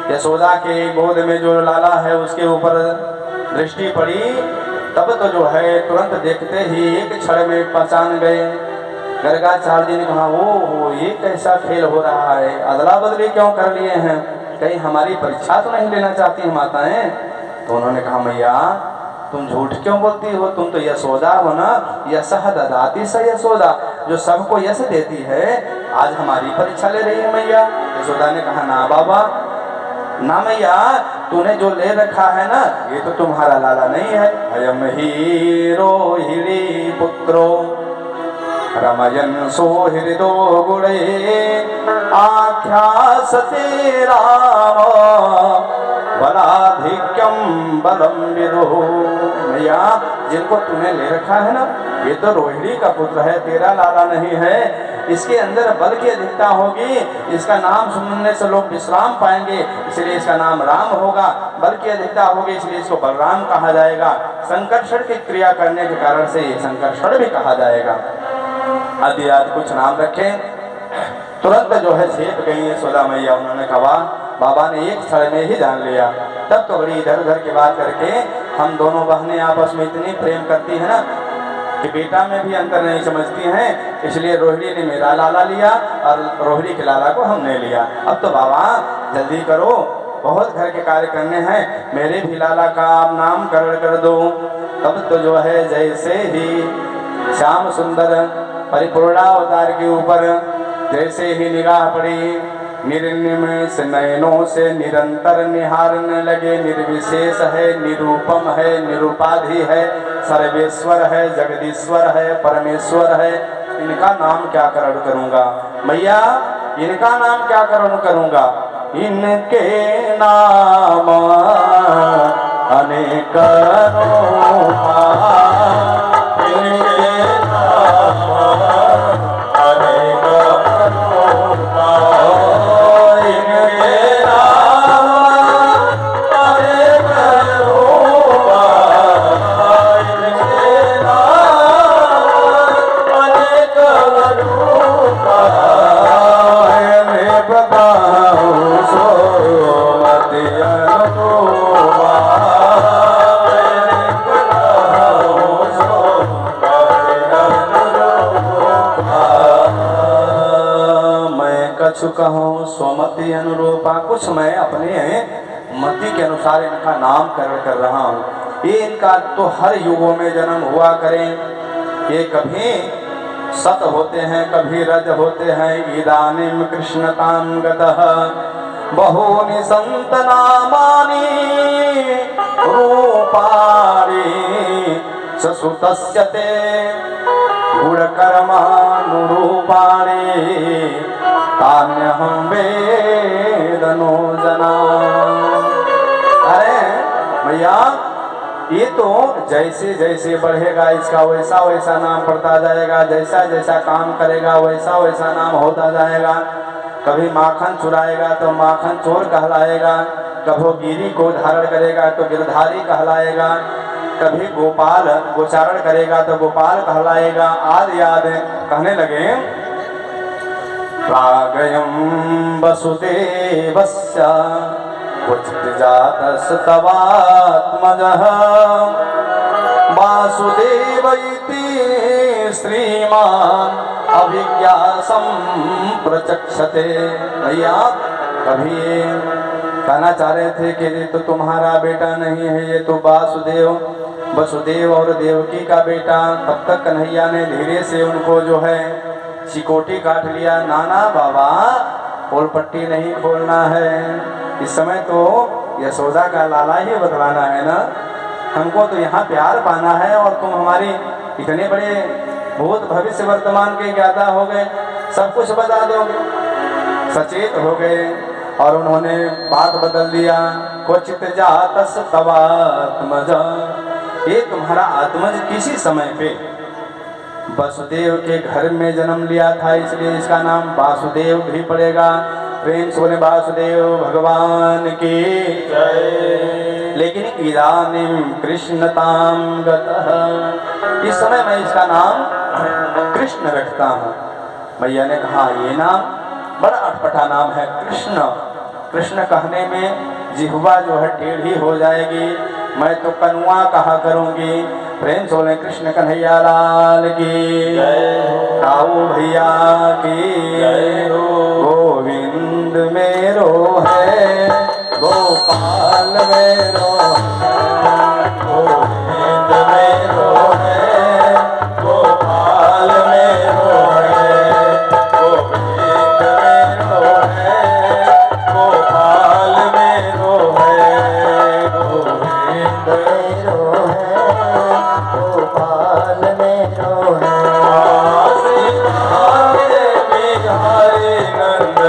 यशोदा के गोद में जो लाला है उसके ऊपर दृष्टि पड़ी, तब तो जो है तुरंत देखते ही एक क्षण में पहचान गए। गर्गाचार्य जी ने कहा ओ ये कैसा खेल हो रहा है, अदला बदली क्यों कर लिए हैं, कहीं हमारी परीक्षा तो नहीं लेना चाहती माताएं। तो उन्होंने कहा मैया तुम झूठ क्यों बोलती हो, तुम तो यशोदा हो ना, यशः ददाति स यशोदा, जो सबको यश देती है, आज हमारी परीक्षा ले रही है मैया। यशोदा ने कहा ना बाबा ना मैया, तूने जो ले रखा है ना ये तो तुम्हारा लाला नहीं है। अयम ही रोहिणी पुत्रो रमयन सोहृदो गुणे आख्यासते राम बलाधिक्यम बलम विदुः। मैया जिनको तूने ले रखा है ना ये तो रोहिणी का पुत्र है, तेरा लाला नहीं है। इसके अंदर बल की अधिकता होगी, इसका नाम सुनने से लोग विश्राम पाएंगे, इसलिए इसका नाम राम होगा। बल की अधिकता होगी इसलिए इसको बलराम कहा जाएगा। संकर्षण की क्रिया करने के कारण से ये संकर्षण भी कहा जाएगा। आदि आदि कुछ नाम रखे, तुरंत जो है छेप गई यशोदा मैया। उन्होंने कहा बाबा ने एक क्षण में ही जान लिया। तब तो बड़ी इधर उधर की बात करके हम दोनों बहनें आपस में इतनी प्रेम करती है ना, कि बेटा में भी अंतर नहीं समझती हैं, इसलिए रोहिणी ने मेरा लाला लिया और रोहिणी के लाला को हमने लिया। अब तो बाबा जल्दी करो, बहुत घर के कार्य करने हैं, मेरे भी लाला का आप नामकरण कर दो। तब तो जो है जैसे ही श्याम सुंदर परिपूर्णावतार के ऊपर जैसे ही निगाह पड़ी, निर्निमेष से नयनों से निरंतर निहारने लगे। निर्विशेष है, निरूपम है, निरूपाधि है, सर्वेश्वर है, जगदीश्वर है, परमेश्वर है। इनका नाम क्या करण करूंगा मैया, इनका नाम क्या करण करूंगा? इनके नाम अनेक रूपा, इनके नाम अनेक रूपा, इनके नाम अनेक रूपा, इनके नाम अनेक रूपा। मैं बताऊं सो मति अनुरूपा, मैं बताऊं सो मति अनुरूपा। मैं कछु कहूँ स्वमति अनुरूपा, कुछ मैं अपने मति के अनुसार इनका नाम कर रहा हूँ। ये इनका तो हर युगों में जन्म हुआ करें, ये कभी सत होते हैं, कभी रज होते हैं। इदानीं कृष्णतां गतः बहूनि सन्त नामानि रूपाणि ससुतस्य ते गुणकर्मानुरूपाणि तान्यहं वेद नो जना। अरे भैया, ये तो जैसे जैसे बढ़ेगा इसका वैसा वैसा नाम पड़ता जाएगा, जैसा जैसा काम करेगा वैसा वैसा नाम होता जाएगा। कभी माखन चुराएगा तो माखन चोर कहलाएगा, कभी गिरी को धारण करेगा तो गिरधारी कहलाएगा, कभी गोपाल गोचारण करेगा तो गोपाल कहलाएगा। आदि आदि कहने लगे। प्रागयं वसुदेवस्य क्वचित् जातस्तवात्मजः वासुदेव इति श्रीमान् अभिज्ञासं प्रचक्षते। भैया कभी कहना चाह रहे थे कि ये तो तुम्हारा बेटा नहीं है, ये तो वसुदेव और देवकी का बेटा। तब तक कन्हैया ने धीरे से उनको जो है चिकोटी काट लिया। नाना बाबा पोलपट्टी नहीं खोलना है, इस समय तो यशोदा का लाला ही बतलाना है ना, हमको तो यहाँ प्यार पाना है और तुम हमारी इतने बड़े भूत भविष्य वर्तमान के ज्ञाता हो गए, सब कुछ बता दोगे। सचेत हो गए और उन्होंने बात बदल दिया। क्वचित जातस तवात्मज, ये तुम्हारा आत्मज किसी समय पे वसुदेव के घर में जन्म लिया था, इसलिए इसका नाम वासुदेव भी पड़ेगा। प्रेम से बोले वासुदेव भगवान की जय। लेकिन इदानीं कृष्णतां गतः, इस समय मैं इसका नाम कृष्ण रखता हूँ। मैया ने कहा ये नाम बड़ा अटपटा नाम है कृष्ण। कृष्ण कहने में जिह्वा जो है टेढ़ी हो जाएगी, मैं तो कनुआ कहा करूंगी। प्रेम से बोले कृष्ण कन्हैया लाल की जय, ताऊ भैया की जय। गोविंद मेरो है, गोपाल मेरो है, गोविंद मेरो है, गोपाल मेरो है, गोविंद मेरो है, गोपाल मेरो है, गोविंद मेरो है, गोपाल मेरो है। बिहारी नंद